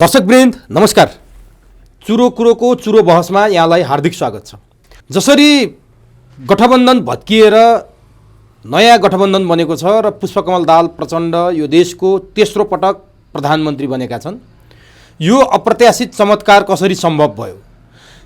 दर्शकवृन्द नमस्कार। चुरो कुरोको चुरो बहसमा यहाँलाई हार्दिक स्वागत छ। जसरी गठबन्धन भत्किएर नयाँ गठबन्धन बनेको छ र पुष्पकमल दाहाल प्रचण्ड यो देशको तेस्रो पटक प्रधानमन्त्री बनेका छन्, यो अप्रत्याशित चमत्कार कसरी सम्भव भयो?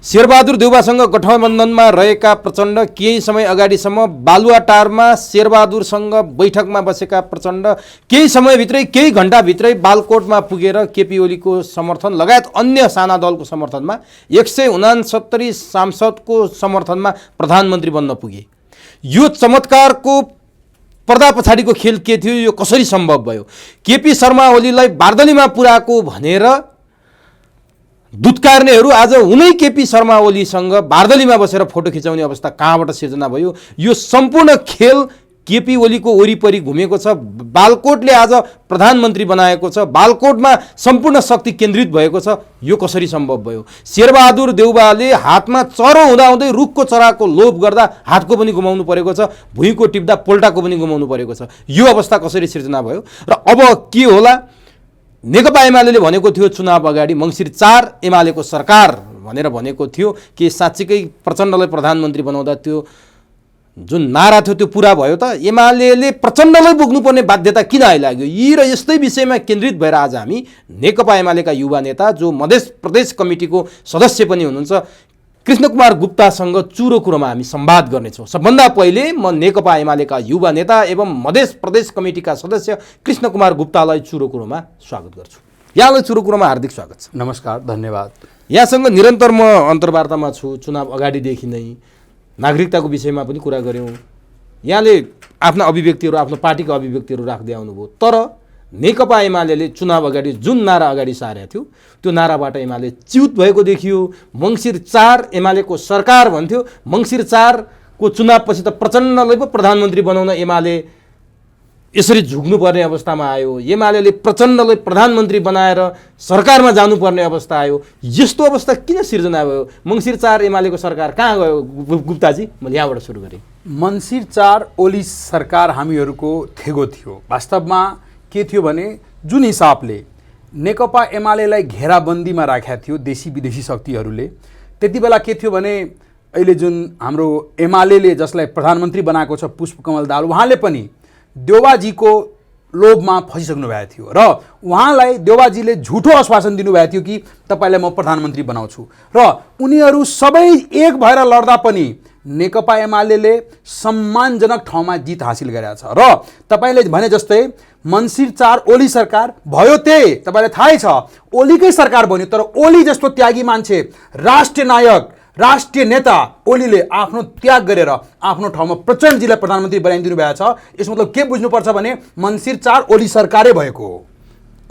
शेरबहादुर देउवासँग गठबन्धनमा रहेका प्रचण्ड केही समय अगाडिसम्म बालुवाटारमा शेरबहादुरसँग बैठकमा बसेका प्रचण्ड केही समयभित्रै केही घण्टाभित्रै बालकोटमा पुगेर केपी ओलीको समर्थन लगायत अन्य साना दलको समर्थनमा 169 सांसदको समर्थनमा प्रधानमन्त्री बन्न पुगे। यो चमत्कारको पर्दा पछाडिको खेल के थियो, यो कसरी सम्भव भयो? केपी शर्मा ओलीलाई बार्दलीमा पुर्याएको भनेर दुत्कार्नेहरू आज उनै केपी शर्मा ओलीसँग बार्दलीमा बसेर फोटो खिचाउने अवस्था कहाँबाट सिर्जना भयो? यो सम्पूर्ण खेल केपी ओलीको वरिपरि घुमेको छ। बालकोटले आज प्रधानमन्त्री बनाएको छ, बालकोटमा सम्पूर्ण शक्ति केन्द्रित भएको छ। यो कसरी सम्भव भयो? शेरबहादुर देउवाले हातमा चरो हुँदाहुँदै रुखको चराको लोभ गर्दा हातको पनि गुमाउनु परेको छ, भुइँको टिप्दा पोल्टाको पनि गुमाउनु परेको छ। यो अवस्था कसरी सिर्जना भयो र अब के होला? नेकपा एमाले भनेको थियो चुनाव अगाडि मङ्सिर 4 एमालेको सरकार भनेर भनेको थियो कि साँच्चीकै प्रचण्डलाई प्रधानमन्त्री बनाउँदा त्यो जुन नारा थियो त्यो पुरा भयो त? एमाले प्रचण्डलाई बोक्नुपर्ने बाध्यता किन आइलाग्यो? यी र यस्तै विषयमा केन्द्रित भएर आज हामी नेकपा एमालेका युवा नेता जो मध्य प्रदेश कमिटीको सदस्य पनि हुनुहुन्छ कृष्णकुमार गुप्तासँग चुरो कुरोमा हामी संवाद गर्नेछौँ। सबभन्दा पहिले म नेकपा एमालेका युवा नेता एवं मध्य प्रदेश कमिटीका सदस्य कृष्णकुमार गुप्तालाई चुरो कुरोमा स्वागत गर्छु। यहाँलाई चुरो कुरोमा हार्दिक स्वागत छ। नमस्कार, धन्यवाद। यहाँसँग निरन्तर म अन्तर्वार्तामा छु। चुनाव अगाडिदेखि नै नागरिकताको विषयमा पनि कुरा गऱ्यौँ। यहाँले आफ्ना अभिव्यक्तिहरू, आफ्नो पार्टीका अभिव्यक्तिहरू राख्दै आउनुभयो, तर नेकपा एमाले चुनाव अगाडि जुन नारा अगाडि सारेको थियो त्यो नाराबाट एमाले च्युत भएको देखियो। मङ्सिर 4 एमालेको सरकार भन्थ्यो, मङ्सिर 4 को चुनावपछि त प्रचण्डलाई पो प्रधानमन्त्री बनाउन एमाले यसरी झुक्नुपर्ने अवस्थामा आयो। एमाले प्रचण्डलाई प्रधानमन्त्री बनाएर सरकारमा जानुपर्ने अवस्था आयो। यस्तो अवस्था किन सिर्जना भयो? मङ्सिर 4 एमालेको सरकार कहाँ गयो गुप्ताजी? मैले यहाँबाट सुरु गरेँ। मङ्सिर 4 ओली सरकार हामीहरूको थेगो थियो। वास्तवमा के थियो भने जुन हिसाबले नेकपा एमालेलाई घेराबन्दीमा राखेका थियो देशी विदेशी शक्तिहरूले, त्यति बेला के थियो भने अहिले जुन हाम्रो एमाले जसलाई प्रधानमन्त्री बनाएको छ पुष्पकमल दाहाल, उहाँले पनि देउवाजीको लोभमा फसिसक्नु भएको थियो र उहाँलाई देउवाजीले झुठो आश्वासन दिनुभएको थियो कि तपाईँलाई म प्रधानमन्त्री बनाउँछु र उनीहरू सबै एक भएर लड्दा पनि नेकपा एमाले सम्मानजनक ठाउँमा जित हासिल गरेको छ। र तपाईँले भने जस्तै मङ्सिर 4 ओली सरकार भयो, त्यही तपाईँलाई थाहै छ ओलीकै सरकार बन्यो, तर ओली जस्तो त्यागी मान्छे, राष्ट्रिय नायक, राष्ट्रिय नेता ओलीले आफ्नो त्याग गरेर आफ्नो ठाउँमा प्रचण्डजीलाई प्रधानमन्त्री बनाइदिनु भएको छ। यसको मतलब के बुझ्नुपर्छ भने मङ्सिर 4 ओली सरकारै भएको हो।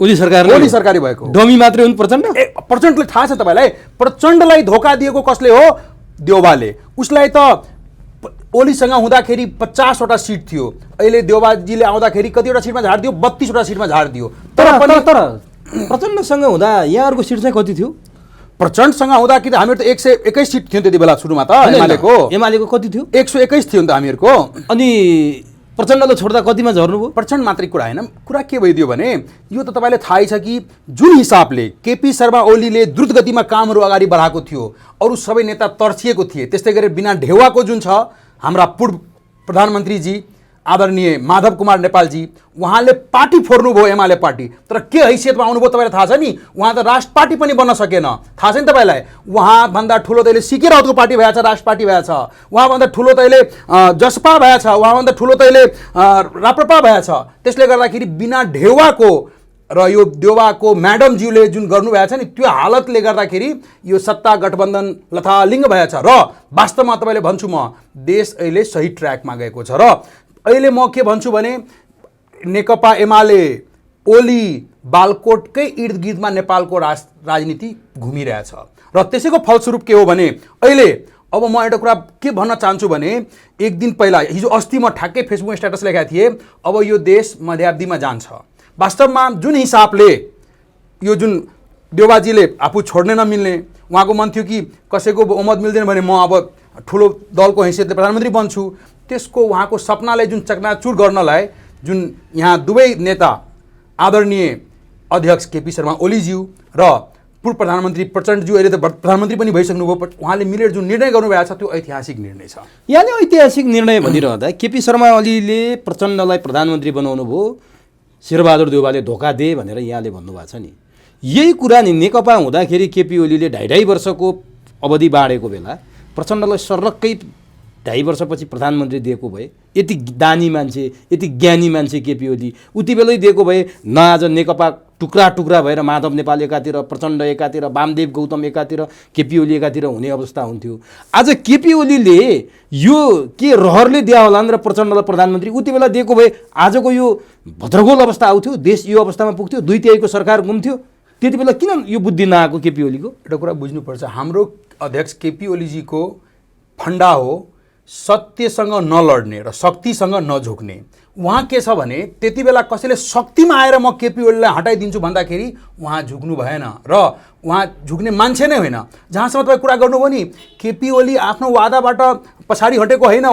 ओली सरकारै भएको डमी मात्रै हुन् प्रचण्ड? प्रचण्डले थाहा छ तपाईँलाई, प्रचण्डलाई धोका दिएको कसले हो? देउवाले। उसलाई त ओलीसँग हुँदाखेरि 50वटा सिट थियो, अहिले देउवाजीले आउँदाखेरि कतिवटा सिटमा झारिदियो? 32वटा सिटमा झारिदियो। तर प्रचण्डसँग हुँदा यहाँहरूको सिट चाहिँ कति थियो? प्रचण्डसँग हुँदाखेरि हामीहरू त 121 सिट थियो त्यति बेला सुरुमा त। एमालेको कति थियो? 121 थियो नि त हामीहरूको। अनि प्रचण्डले छोड्दा कतिमा झर्नुभयो? प्रचण्ड मात्रै कुरा होइन, कुरा के भइदियो भने यो त तपाईँलाई थाहै छ कि जुन हिसाबले केपी शर्मा ओलीले द्रुत गतिमा कामहरू अगाडि बढाएको थियो, अरू सबै नेता तर्सिएको थिए। त्यस्तै गरेर बिना ढेउवाको जुन छ हाम्रा पूर्व प्रधानमन्त्रीजी आदरणीय माधव कुमार नेपालजी, उहाँले पार्टी फोर्नुभयो एमाले पार्टी, तर के हैसियतमा आउनुभयो तपाईँलाई थाहा छ नि? उहाँ त राष्ट्र पार्टी पनि बन्न सकेन, थाहा छ नि तपाईँलाई? उहाँभन्दा ठुलो त अहिले सिके राउतको पार्टी भएछ, राष्ट्र पार्टी भएछ। उहाँभन्दा ठुलो त अहिले जसपा भएछ, उहाँभन्दा ठुलो त अहिले राप्रपा भएछ। त्यसले गर्दाखेरि बिना ढेउवाको र यो देउवाको म्याडमज्यूले जुन गर्नुभएको छ नि त्यो हालतले गर्दाखेरि यो सत्ता गठबन्धन लथालिङ्ग भएछ। र वास्तवमा तपाईँले भन्छु म देश अहिले सही ट्र्याकमा गएको छ। र अहिले म के भन्छु भने नेकपा एमाले ओली बालकोटकै इर्दगिर्दमा नेपालको राजनीति घुमिरहेछ र त्यसैको फलस्वरूप के हो भने अहिले अब म एउटा कुरा के भन्न चाहन्छु भने एक दिन पहिला हिजो अस्ति म ठ्याक्कै फेसबुक स्ट्याटस लेखेको थिएँ, अब यो देश मध्यावधिमा जान्छ। वास्तवमा जुन हिसाबले यो जुन देउवाजीले आफू छोड्ने नमिल्ने, उहाँको मन थियो कि कसैको बहुमत मिल्दैन भने म अब ठुलो दलको हैसियतले प्रधानमन्त्री बन्छु, त्यसको उहाँको सपनालाई जुन चकनाचुर गर्नलाई जुन यहाँ दुवै नेता आदरणीय अध्यक्ष केपी शर्मा ओलीज्यू र पूर्व प्रधानमन्त्री प्रचण्डज्यू अहिले त प्रधानमन्त्री पनि भइसक्नुभयो, उहाँले मिलेर जुन निर्णय गर्नुभएको छ त्यो ऐतिहासिक निर्णय छ। यहाँले ऐतिहासिक निर्णय भनिरहँदा केपी शर्मा ओलीले प्रचण्डलाई प्रधानमन्त्री बनाउनु भयो, शेरबहादुर देउवाले धोका दे भनेर यहाँले भन्नुभएको छ नि। यही कुरा नि नेकपा हुँदाखेरि केपी ओलीले 2.5 वर्षको अवधि बाँडेको बेला प्रचण्डलाई सर्लक्कै 2.5 वर्षपछि प्रधानमन्त्री दिएको भए, यति दानी मान्छे, यति ज्ञानी मान्छे केपी ओली उति बेलै दिएको भए न आज नेकपा टुक्रा टुक्रा भएर माधव नेपाल एकातिर, प्रचण्ड एकातिर, वामदेव गौतम एकातिर, केपी ओली एकातिर हुने अवस्था हुन्थ्यो। आज केपी ओलीले यो के रहरले दिया होला र प्रचण्डलाई प्रधानमन्त्री उति बेला दिएको भए आजको यो भद्रगोल अवस्था आउँथ्यो, देश यो अवस्थामा पुग्थ्यो, 2/3 सरकार घुम्थ्यो। त्यति बेला किन यो बुद्धि नआएको केपी ओलीको? एउटा कुरा बुझ्नुपर्छ, हाम्रो अध्यक्ष केपी ओलीजीको फन्डा हो सत्यसँग नलड्ने र शक्तिसँग नझुक्ने। उहाँ के छ भने त्यति बेला कसैले शक्तिमा आएर म केपी ओलीलाई हटाइदिन्छु भन्दाखेरि उहाँ झुक्नु भएन र उहाँ झुक्ने मान्छे नै होइन। जहाँसम्म तपाईँ कुरा गर्नुभयो नि, केपी ओली आफ्नो वादाबाट पछाडि हटेको होइन।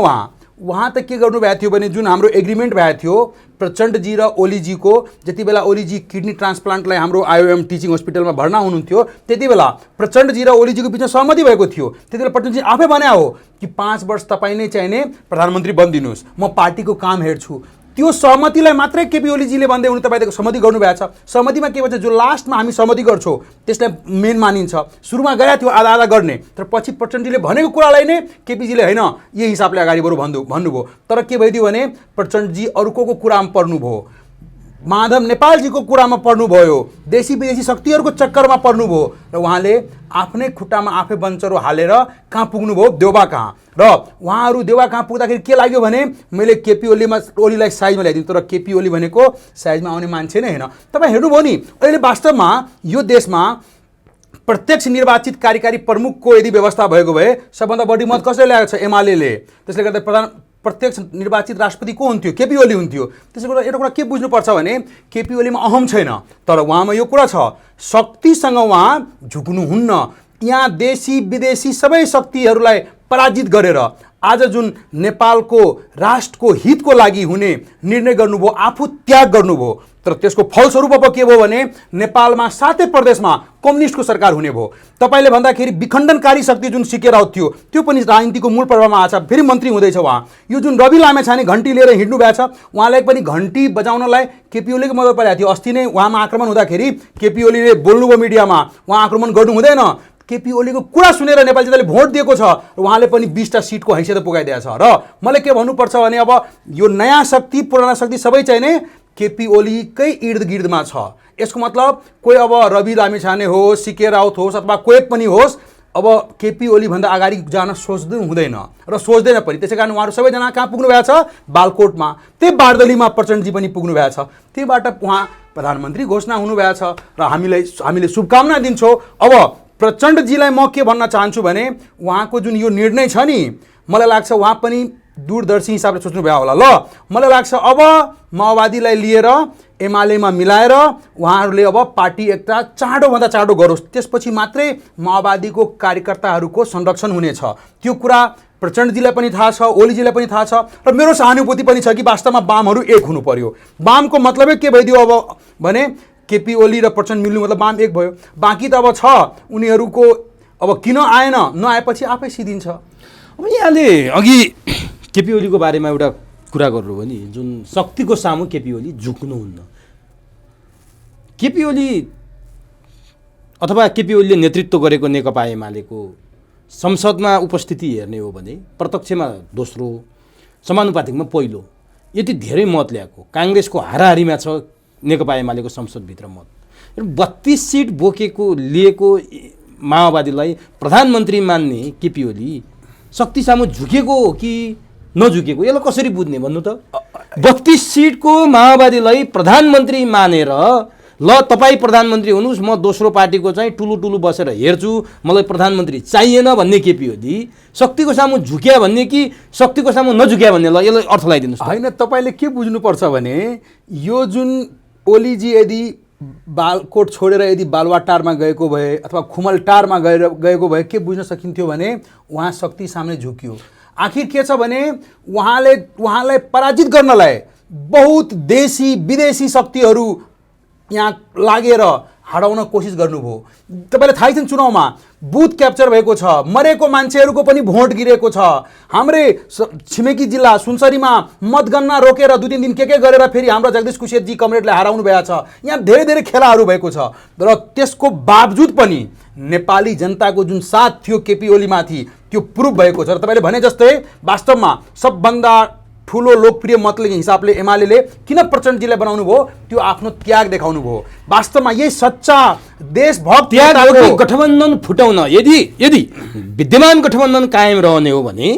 उहाँ त के गर्नुभएको थियो भने जुन हाम्रो एग्रिमेन्ट भएको थियो प्रचण्डजी र ओलीजीको, जति बेला ओलीजी किडनी ट्रान्सप्लान्टलाई हाम्रो आइओएम टिचिङ हस्पिटलमा भर्ना हुनुहुन्थ्यो त्यति बेला प्रचण्डजी र ओलीजीको बिचमा सहमति भएको थियो। त्यति बेला प्रचण्डजी आफै भने हो कि 5 वर्ष तपाईँ नै चाहिने प्रधानमन्त्री बनिदिनुहोस्, म पार्टीको काम हेर्छु। त्यो सहमतिलाई मात्रै केपी ओलीजीले भन्दै हुनु तपाईँले सहमति गर्नुभएको छ। सहमतिमा के भन्छ, जो लास्टमा हामी सहमति गर्छौँ त्यसलाई मेन मानिन्छ। सुरुमा गएको थियो आधा आधा गर्ने, तर पछि प्रचण्डजीले भनेको कुरालाई नै केपीजीले होइन यही हिसाबले अगाडि बरु भन्नुभयो। तर के भइदियो भने प्रचण्डजी अर्को कुरामा पर्नुभयो, माधव नेपालजीको कुरामा पर्नुभयो, देशी विदेशी शक्तिहरूको चक्करमा पर्नुभयो र उहाँले आफ्नै खुट्टामा आफै बन्चरो हालेर कहाँ पुग्नुभयो, देउबा कहाँ। र उहाँहरू देउबा कहाँ पुग्दाखेरि के लाग्यो भने मैले केपी ओलीलाई साइजमा ल्याइदिउँ, तर केपी ओली भनेको साइजमा आउने मान्छे नै होइन। तपाईँ हेर्नुभयो नि, अहिले वास्तवमा यो देशमा प्रत्यक्ष निर्वाचित कार्यकारी प्रमुखको यदि व्यवस्था भएको भए सबभन्दा बढी मत कसले ल्याएको छ, एमाले। त्यसले गर्दा प्रत्यक्ष निर्वाचित राष्ट्रपति को हुन्थ्यो, केपी ओली हुन्थ्यो। त्यसले गर्दा एउटा कुरा के बुझ्नुपर्छ भने केपी ओलीमा अहम छैन, तर उहाँमा यो कुरा छ शक्तिसँग उहाँ झुक्नुहुन्न। यहाँ देशी विदेशी सबै शक्तिहरूलाई पराजित गरेर आज जुन नेपालको राष्ट्रको हितको लागि हुने निर्णय गर्नुभयो, आफू त्याग गर्नुभयो। तर त्यसको फलस्वरूप अब के भयो भने नेपालमा 7 प्रदेशमा कम्युनिस्टको सरकार हुने भयो। तपाईँले भन्दाखेरि विखण्डनकारी शक्ति जुन सिकेर थियो त्यो पनि राजनीतिको मूल प्रभावमा आछ, फेरि मन्त्री हुँदैछ उहाँ। यो जुन रवि लामेछाने घन्टी लिएर हिँड्नु भएको छ, उहाँलाई पनि घन्टी बजाउनलाई केपी ओलीको मद्दत परेको थियो। अस्ति नै उहाँमा आक्रमण हुँदाखेरि केपी ओलीले बोल्नुभयो मिडियामा, उहाँ आक्रमण गर्नु हुँदैन। केपी ओलीको कुरा सुनेर नेपाली जनताले भोट दिएको छ र उहाँले पनि 20टा सिटको हैसियत पुगाइदिएको छ। र मलाई के भन्नुपर्छ भने अब यो नयाँ शक्ति पुराना शक्ति सबै चाहिने केपी ओलीकै इर्द गिर्दमा छ। यसको मतलब कोही अब रवि लामिछाने होस्, सिके राउत होस् अथवा कोही पनि होस्, अब केपी ओलीभन्दा अगाडि जान सोच्दै हुँदैन र सोच्दैन पनि। त्यसै कारण उहाँहरू सबैजना कहाँ पुग्नु भएको छ, बालकोटमा। त्यही बारदलीमा प्रचण्डजी पनि पुग्नु भएको छ, त्यहीबाट उहाँ प्रधानमन्त्री घोषणा हुनुभएको छ र हामीले शुभकामना दिन्छौँ। अब प्रचण्डजीलाई म के भन्न चाहन्छु भने उहाँको जुन यो निर्णय छ नि, मलाई लाग्छ उहाँ पनि दूरदर्शी हिसाबले सोच्नु भयो होला। ल मलाई लाग्छ अब माओवादीलाई लिएर एमालेमा मिलाएर उहाँहरूले अब पार्टी एकता चाँडोभन्दा चाँडो गरोस्, त्यसपछि मात्रै माओवादीको कार्यकर्ताहरूको संरक्षण हुनेछ। त्यो कुरा प्रचण्डजीलाई पनि थाहा छ, ओलीजीलाई पनि थाहा छ र मेरो सहानुभूति पनि छ कि वास्तवमा वामहरू एक हुनु पर्यो। वामको मतलबै के भइदियो अब भने केपी ओली र प्रचण्ड मिल्नु मतलब वाम एक भयो। बाँकी त अब छ उनीहरूको अब किन आएन, नआएपछि आफै सिद्धिन्छ। अब यहाँले अघि केपी ओलीको बारेमा एउटा कुरा गर्नुभयो नि, जुन शक्तिको सामु केपी ओली झुक्नुहुन्न। केपी ओली अथवा केपी ओलीले नेतृत्व गरेको नेकपा एमालेको संसदमा उपस्थिति हेर्ने हो भने प्रत्यक्षमा दोस्रो, समानुपातिकमा पहिलो, यति धेरै मत ल्याएको। काङ्ग्रेसको हाराहारीमा छ नेकपा एमालेको संसदभित्र मत। 32 सिट लिएको माओवादीलाई प्रधानमन्त्री मान्ने केपी ओली शक्ति सामु झुकेको हो कि नझुकेको, यसलाई कसरी बुझ्ने भन्नु त? 32 सिटको माओवादीलाई प्रधानमन्त्री मानेर ल तपाईँ प्रधानमन्त्री हुनुहोस्, म दोस्रो पार्टीको चाहिँ टुलु बसेर हेर्छु, मलाई प्रधानमन्त्री चाहिएन भन्ने केपी ओली शक्तिको सामु झुक्या भन्ने कि शक्तिको सामु नझुक्या भन्ने? ल यसलाई अर्थ लगाइदिनुहोस्। होइन, तपाईँले के बुझ्नुपर्छ भने यो जुन ओलीजी यदि बालकोट छोडेर यदि बालुवाटारमा गएको भए अथवा खुमलटारमा गएको भए के बुझ्न सकिन्थ्यो भने उहाँ शक्ति सामने झुक्यो। आखिर के छ भने उहाँलाई पराजित गर्नलाई बहुत देशी विदेशी शक्तिहरू यहाँ लागेर हटाउन कोसिस गर्नुभयो। तपाईँलाई थाहै छ चुनावमा बुथ क्याप्चर भएको छ, मरेको मान्छेहरूको पनि भोट गिरेको छ। हाम्रै छिमेकी जिल्ला सुनसरीमा मतगणना रोकेर 2-3 दिन के गरेर फेरि हाम्रो जगदीश कुशेतजी कमरेडलाई हराउनु भएको छ। यहाँ धेरै धेरै खेलाहरू भएको छ र त्यसको बावजुद पनि नेपाली जनताको जुन साथ थियो केपी ओलीमाथि त्यो प्रुभ भएको छ। र तपाईँले भने जस्तै वास्तवमा सबभन्दा ठुलो लोकप्रिय मतले हिसाबले एमाले किन प्रचण्डजीलाई बनाउनु भयो, त्यो आफ्नो त्याग देखाउनु भयो। वास्तवमा यही सच्चा देशभक्त त्याग गठबन्धन फुटाउन यदि विद्यमान गठबन्धन कायम रहने हो भने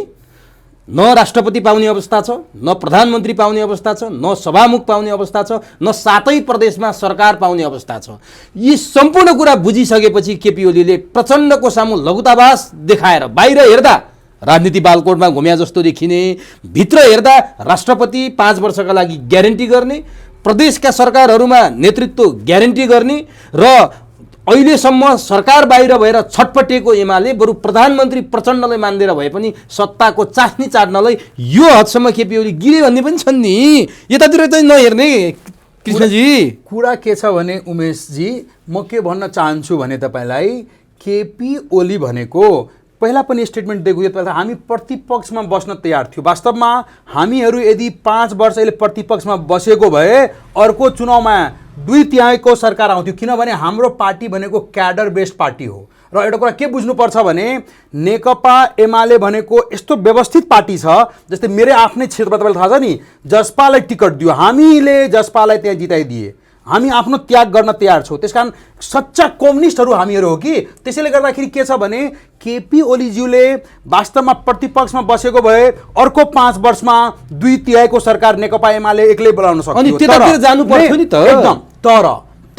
न राष्ट्रपति पाउने अवस्था छ, न प्रधानमन्त्री पाउने अवस्था छ, न सभामुख पाउने अवस्था छ, न सातै प्रदेशमा सरकार पाउने अवस्था छ। यी सम्पूर्ण कुरा बुझिसकेपछि केपी ओलीले प्रचण्डको सामु लघुतावास देखाएर बाहिर हेर्दा राजनीति बालकोटमा घुम्या जस्तो देखिने, भित्र हेर्दा राष्ट्रपति 5 वर्षका लागि ग्यारेन्टी गर्ने, प्रदेशका सरकारहरूमा नेतृत्व ग्यारेन्टी गर्ने र अहिलेसम्म सरकार बाहिर भएर छटपटेको एमाले बरु प्रधानमन्त्री प्रचण्डलाई मान्दिएर भए पनि सत्ताको चास्नी चाट्नलाई यो हदसम्म केपी ओली गिरे भन्ने पनि छन् नि। यतातिर चाहिँ नहेर्ने कृष्णजी। कुरा के छ भने उमेशजी, म के भन्न चाहन्छु भने तपाईँलाई केपी ओली भनेको पहिला पनि स्टेटमेन्ट दिएको थियो, हामी प्रतिपक्षमा बस्न तयार थियो। वास्तवमा हामीहरू यदि 5 वर्ष अहिले प्रतिपक्षमा बसेको भए अर्को चुनावमा 2/3 सरकार आउँथ्यो, किनभने हाम्रो पार्टी भनेको क्याडर बेस्ड पार्टी हो। र एउटा कुरा के बुझ्नुपर्छ भने नेकपा एमाले भनेको यस्तो व्यवस्थित पार्टी छ, जस्तै मेरो आफ्नै क्षेत्रमा तपाईँलाई थाहा छ नि, जसपालाई टिकट दियो, हामीले जसपालाई त्यहाँ जिताइदिए, हामी आफ्नो त्याग गर्न तयार छौँ। त्यसकारण सच्चा कम्युनिस्टहरू हामीहरू हो कि। त्यसैले गर्दाखेरि के छ भने केपी ओलीज्यूले वास्तवमा प्रतिपक्षमा बसेको भए अर्को 5 वर्षमा 2/3 सरकार नेकपा एमाले एक्लै बोलाउन सक्थ्यो। अनि त्यतातिर जानु पर्थ्यो नि त एकदम।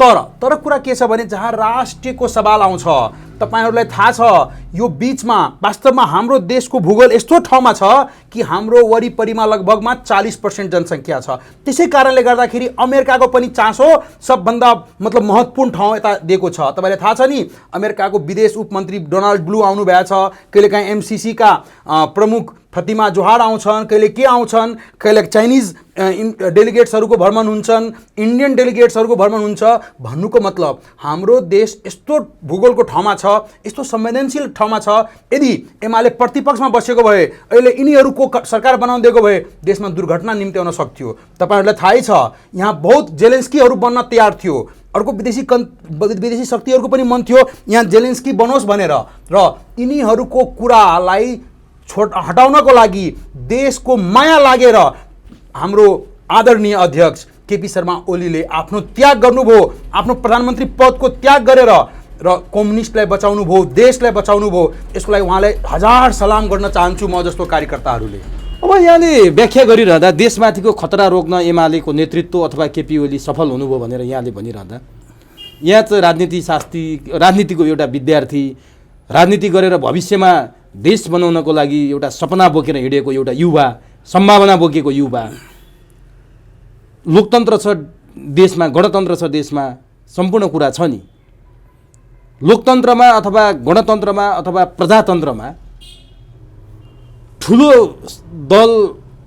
तर कुरा के छ भने जहाँ राष्ट्रियको सवाल आउँछ, तपाईहरुलाई थाहा छ यो बीचमा वास्तवमा हाम्रो देशको भूगोल यस्तो ठाउँमा छ कि हाम्रो वरिपरिमा लगभगमा 40% जनसङ्ख्या छ। त्यसै कारणले गर्दाखेरि अमेरिकाको पनि चासो सबभन्दा मतलब महत्त्वपूर्ण ठाउँ यता दिएको छ। तपाईलाई थाहा छ नि, अमेरिकाको विदेश उपमन्त्री डोनाल्ड ब्लू आउनु भएको छ, कहिलेकाहीँ एमसीसी का प्रमुख फतिमा जोहार आउँछन्, कहिले के आउँछन्, कहिले चाइनिज डेलिगेट्सहरूको भ्रमण हुन्छन्, इन्डियन डेलिगेट्सहरूको भ्रमण हुन्छ। भन्नुको मतलब हाम्रो देश यस्तो भूगोलको ठाउँमा छ, यस्तो संवेदनशील ठाउँमा छ, यदि एमाले प्रतिपक्षमा बसेको भए, अहिले यिनीहरूको सरकार बनाउन दिएको भए देशमा दुर्घटना निम्ति आउन सक्थ्यो। तपाईहरुलाई थाहै छ यहाँ बहुत जेलेन्स्कीहरू बन्न तयार थियो, अर्को विदेशी शक्तिहरूको पनि मन थियो यहाँ जेलेन्स्की बनोस् भनेर, र यिनीहरूको कुरालाई हटाउनको लागि देशको माया लागेर हाम्रो आदरणीय अध्यक्ष केपी शर्मा ओलीले आफ्नो त्याग गर्नुभयो, आफ्नो प्रधानमन्त्री पदको त्याग गरेर र कम्युनिस्टलाई बचाउनु भयो, देशलाई बचाउनु भयो। यसको लागि उहाँलाई हजार सलाम गर्न चाहन्छु म जस्तो कार्यकर्ताहरूले। अब यहाँले व्याख्या गरिरहँदा देशमाथिको खतरा रोक्न एमालेको नेतृत्व अथवा केपी ओली सफल हुनुभयो भनेर यहाँले भनिरहँदा, यहाँ चाहिँ राजनीतिको एउटा विद्यार्थी, राजनीति गरेर भविष्यमा देश बनाउनको लागि एउटा सपना बोकेर हिँडेको एउटा युवा, सम्भावना बोकेको युवा, लोकतन्त्र छ देशमा, गणतन्त्र छ देशमा, सम्पूर्ण कुरा छ नि। लोकतन्त्रमा अथवा गणतन्त्रमा अथवा प्रजातन्त्रमा ठुलो दल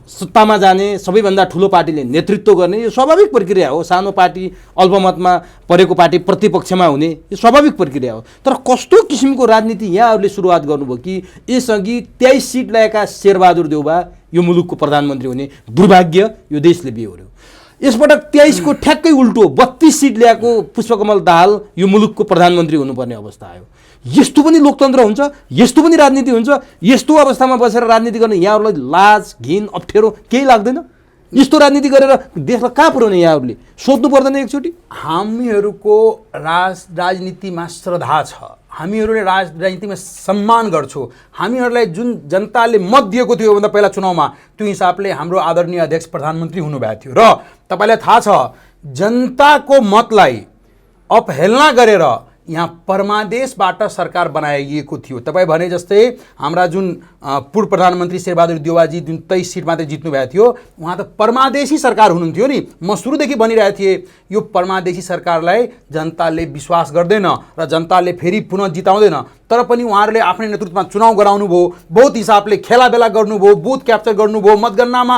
सत्तामा जाने, सबैभन्दा ठुलो पार्टीले नेतृत्व गर्ने यो स्वाभाविक प्रक्रिया हो। सानो पार्टी, अल्पमतमा परेको पार्टी प्रतिपक्षमा हुने यो स्वाभाविक प्रक्रिया हो। तर कस्तो किसिमको राजनीति यहाँहरूले सुरुवात गर्नुभयो कि यसअघि 23 सिट ल्याएका शेरबहादुर देउबा यो मुलुकको प्रधानमन्त्री हुने दुर्भाग्य यो देशले बिहोर्यो। यसपटक 23 को ठ्याक्कै उल्टो 32 सिट ल्याएको पुष्पकमल दाहाल यो मुलुकको प्रधानमन्त्री हुनुपर्ने अवस्था आयो। यस्तो पनि लोकतन्त्र हुन्छ, यस्तो पनि राजनीति हुन्छ। यस्तो अवस्थामा बसेर राजनीति गर्ने यहाँहरूलाई लाज, घिन, अप्ठ्यारो केही लाग्दैन? यस्तो राजनीति गरेर देशलाई कहाँ पुर्याउने यहाँहरूले सोध्नु पर्दैन एकचोटि? हामीहरूको राजनीतिमा श्रद्धा छ, हामीहरूले राजनीतिमा सम्मान गर्छौँ। हामीहरूलाई जुन जनताले मत दिएको थियो भन्दा पहिला चुनावमा, त्यो हिसाबले हाम्रो आदरणीय अध्यक्ष प्रधानमन्त्री हुनुभएको थियो। र तपाईँलाई थाहा छ जनताको मतलाई अपहेलना गरेर यहाँ परमादेशबाट सरकार बनाइएको थियो। तपाईँ भने जस्तै हाम्रा जुन पूर्व प्रधानमन्त्री शेरबहादुर देउवाजी जुन 23 सिट मात्रै जित्नु भएको थियो, उहाँ त परमादेशी सरकार हुनुहुन्थ्यो नि। म सुरुदेखि भनिरहेको थिएँ यो परमादेशी सरकारलाई जनताले विश्वास गर्दैन र जनताले फेरि पुनः जिताउँदैन। तर पनि उहाँहरूले आफ्नै नेतृत्वमा चुनाव गराउनु भयो, बहुत हिसाबले खेलाबेला गर्नुभयो, बुथ क्याप्चर गर्नुभयो, मतगणनामा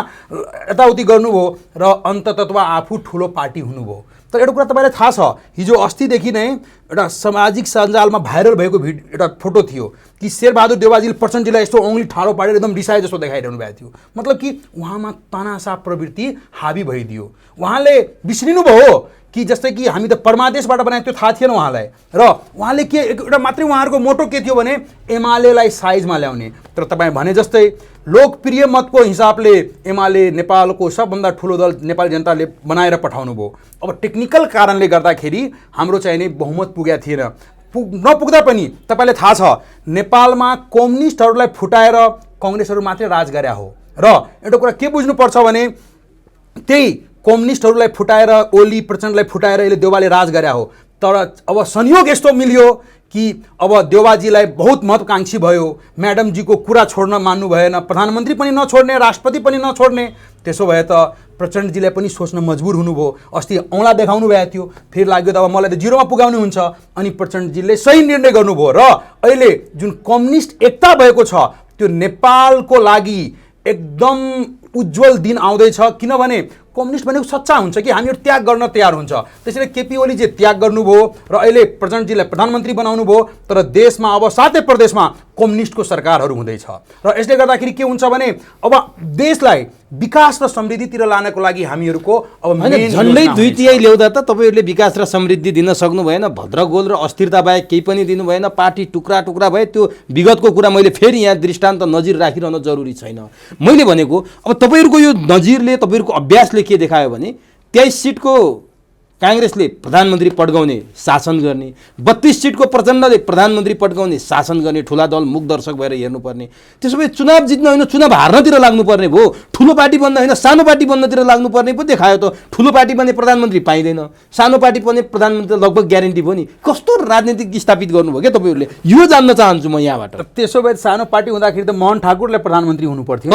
यताउति गर्नुभयो र अन्ततत्व आफू ठुलो पार्टी हुनुभयो। तर एउटा कुरा तपाईँलाई थाहा छ, हिजो अस्तिदेखि नै एउटा सामाजिक सञ्जालमा भाइरल भएको एउटा फोटो थियो कि शेरबहादुर देउवाजीले प्रचण्डजीलाई यस्तो औँली ठाडो पारेर एकदम रिसाए जस्तो देखाइरहनु भएको थियो। मतलब कि उहाँमा तनासा प्रवृत्ति हाबी भइदियो। उहाँले बिर्सिनु भयो कि जस्तै कि हामी त परमादेशबाट बनाएको त्यो थाहा थिएन उहाँलाई, र उहाँले के एउटा मात्रै उहाँहरूको मोटो के थियो भने एमालेलाई साइजमा ल्याउने। तर तपाईँ भने जस्तै लोकप्रिय मतको हिसाबले एमाले नेपालको सबभन्दा ठुलो दल नेपाली जनताले बनाएर पठाउनु भयो। अब टेक्निकल कारणले गर्दाखेरि हाम्रो चाहिँ नि बहुमत पुगेको थिएन। नपुग्दा पनि तपाईँलाई थाहा छ नेपालमा कम्युनिस्टहरूलाई फुटाएर कङ्ग्रेसहरू मात्रै राज गरे हो। र एउटा कुरा के बुझ्नुपर्छ भने त्यही कम्युनिस्टहरूलाई फुटाएर ओली प्रचण्डलाई फुटाएर यसले देउवाले राज गरे हो। तर अब संयोग यस्तो मिल्यो कि अब देउवाजीलाई बहुत महत्त्वकांक्षी भयो, म्याडमजीको कुरा छोड्न मान्नु भएन, प्रधानमन्त्री पनि नछोड्ने, राष्ट्रपति पनि नछोड्ने। त्यसो भए त प्रचण्डजीलाई पनि सोच्न मजबुर हुनुभयो। अस्ति औँला देखाउनु भएको थियो, फेरि लाग्यो त अब मलाई त जिरोमा पुगाउनु हुन्छ, अनि प्रचण्डजीले सही निर्णय गर्नुभयो। र अहिले जुन कम्युनिस्ट एकता भएको छ त्यो नेपालको लागि एकदम उज्जवल दिन आउँदैछ। किनभने कम्युनिस्ट भनेको सच्चा हुन्छ कि हामीहरू त्याग गर्न तयार हुन्छ। त्यसैले केपी ओलीजी त्याग गर्नुभयो र अहिले प्रचण्डजीलाई प्रधानमन्त्री बनाउनु भयो। तर देशमा अब 7 प्रदेशमा कम्युनिस्टको सरकारहरू हुँदैछ र यसले गर्दाखेरि के हुन्छ भने अब देशलाई विकास र समृद्धितिर लानको लागि हामीहरूको अब झन्डै 2/3 ल्याउँदा त तपाईँहरूले विकास र समृद्धि दिन सक्नु भएन। भद्रगोल र अस्थिरता बाहेक केही पनि दिनु भएन। पार्टी टुक्रा टुक्रा भयो। त्यो विगतको कुरा मैले फेरि यहाँ दृष्टान्त नजिर राखिरहन जरुरी छैन। मैले भनेको अब तपाईँहरूको यो नजिरले तपाईँहरूको अभ्यासले के देखायो भने 23 सिटको काङ्ग्रेसले प्रधानमन्त्री पड्काउने शासन गर्ने, 32 सिटको प्रचण्डले प्रधानमन्त्री पड्काउने शासन गर्ने, ठुला दल मुख दर्शक भएर हेर्नुपर्ने। त्यसो भए चुनाव जित्न होइन चुनाव हार्नतिर लाग्नुपर्ने भयो। ठुलो पार्टी बन्न होइन सानो पार्टी बन्नतिर लाग्नुपर्ने पो देखायो त। ठुलो पार्टी बने प्रधानमन्त्री पाइँदैन, सानो पार्टी बने प्रधानमन्त्री लगभग ग्यारेन्टी भयो नि। कस्तो राजनीतिक स्थापित गर्नुभयो क्या तपाईँहरूले, यो जान्न चाहन्छु म यहाँबाट। त्यसो भए सानो पार्टी हुँदाखेरि त मोहन ठाकुरले प्रधानमन्त्री हुनु पर्थ्यो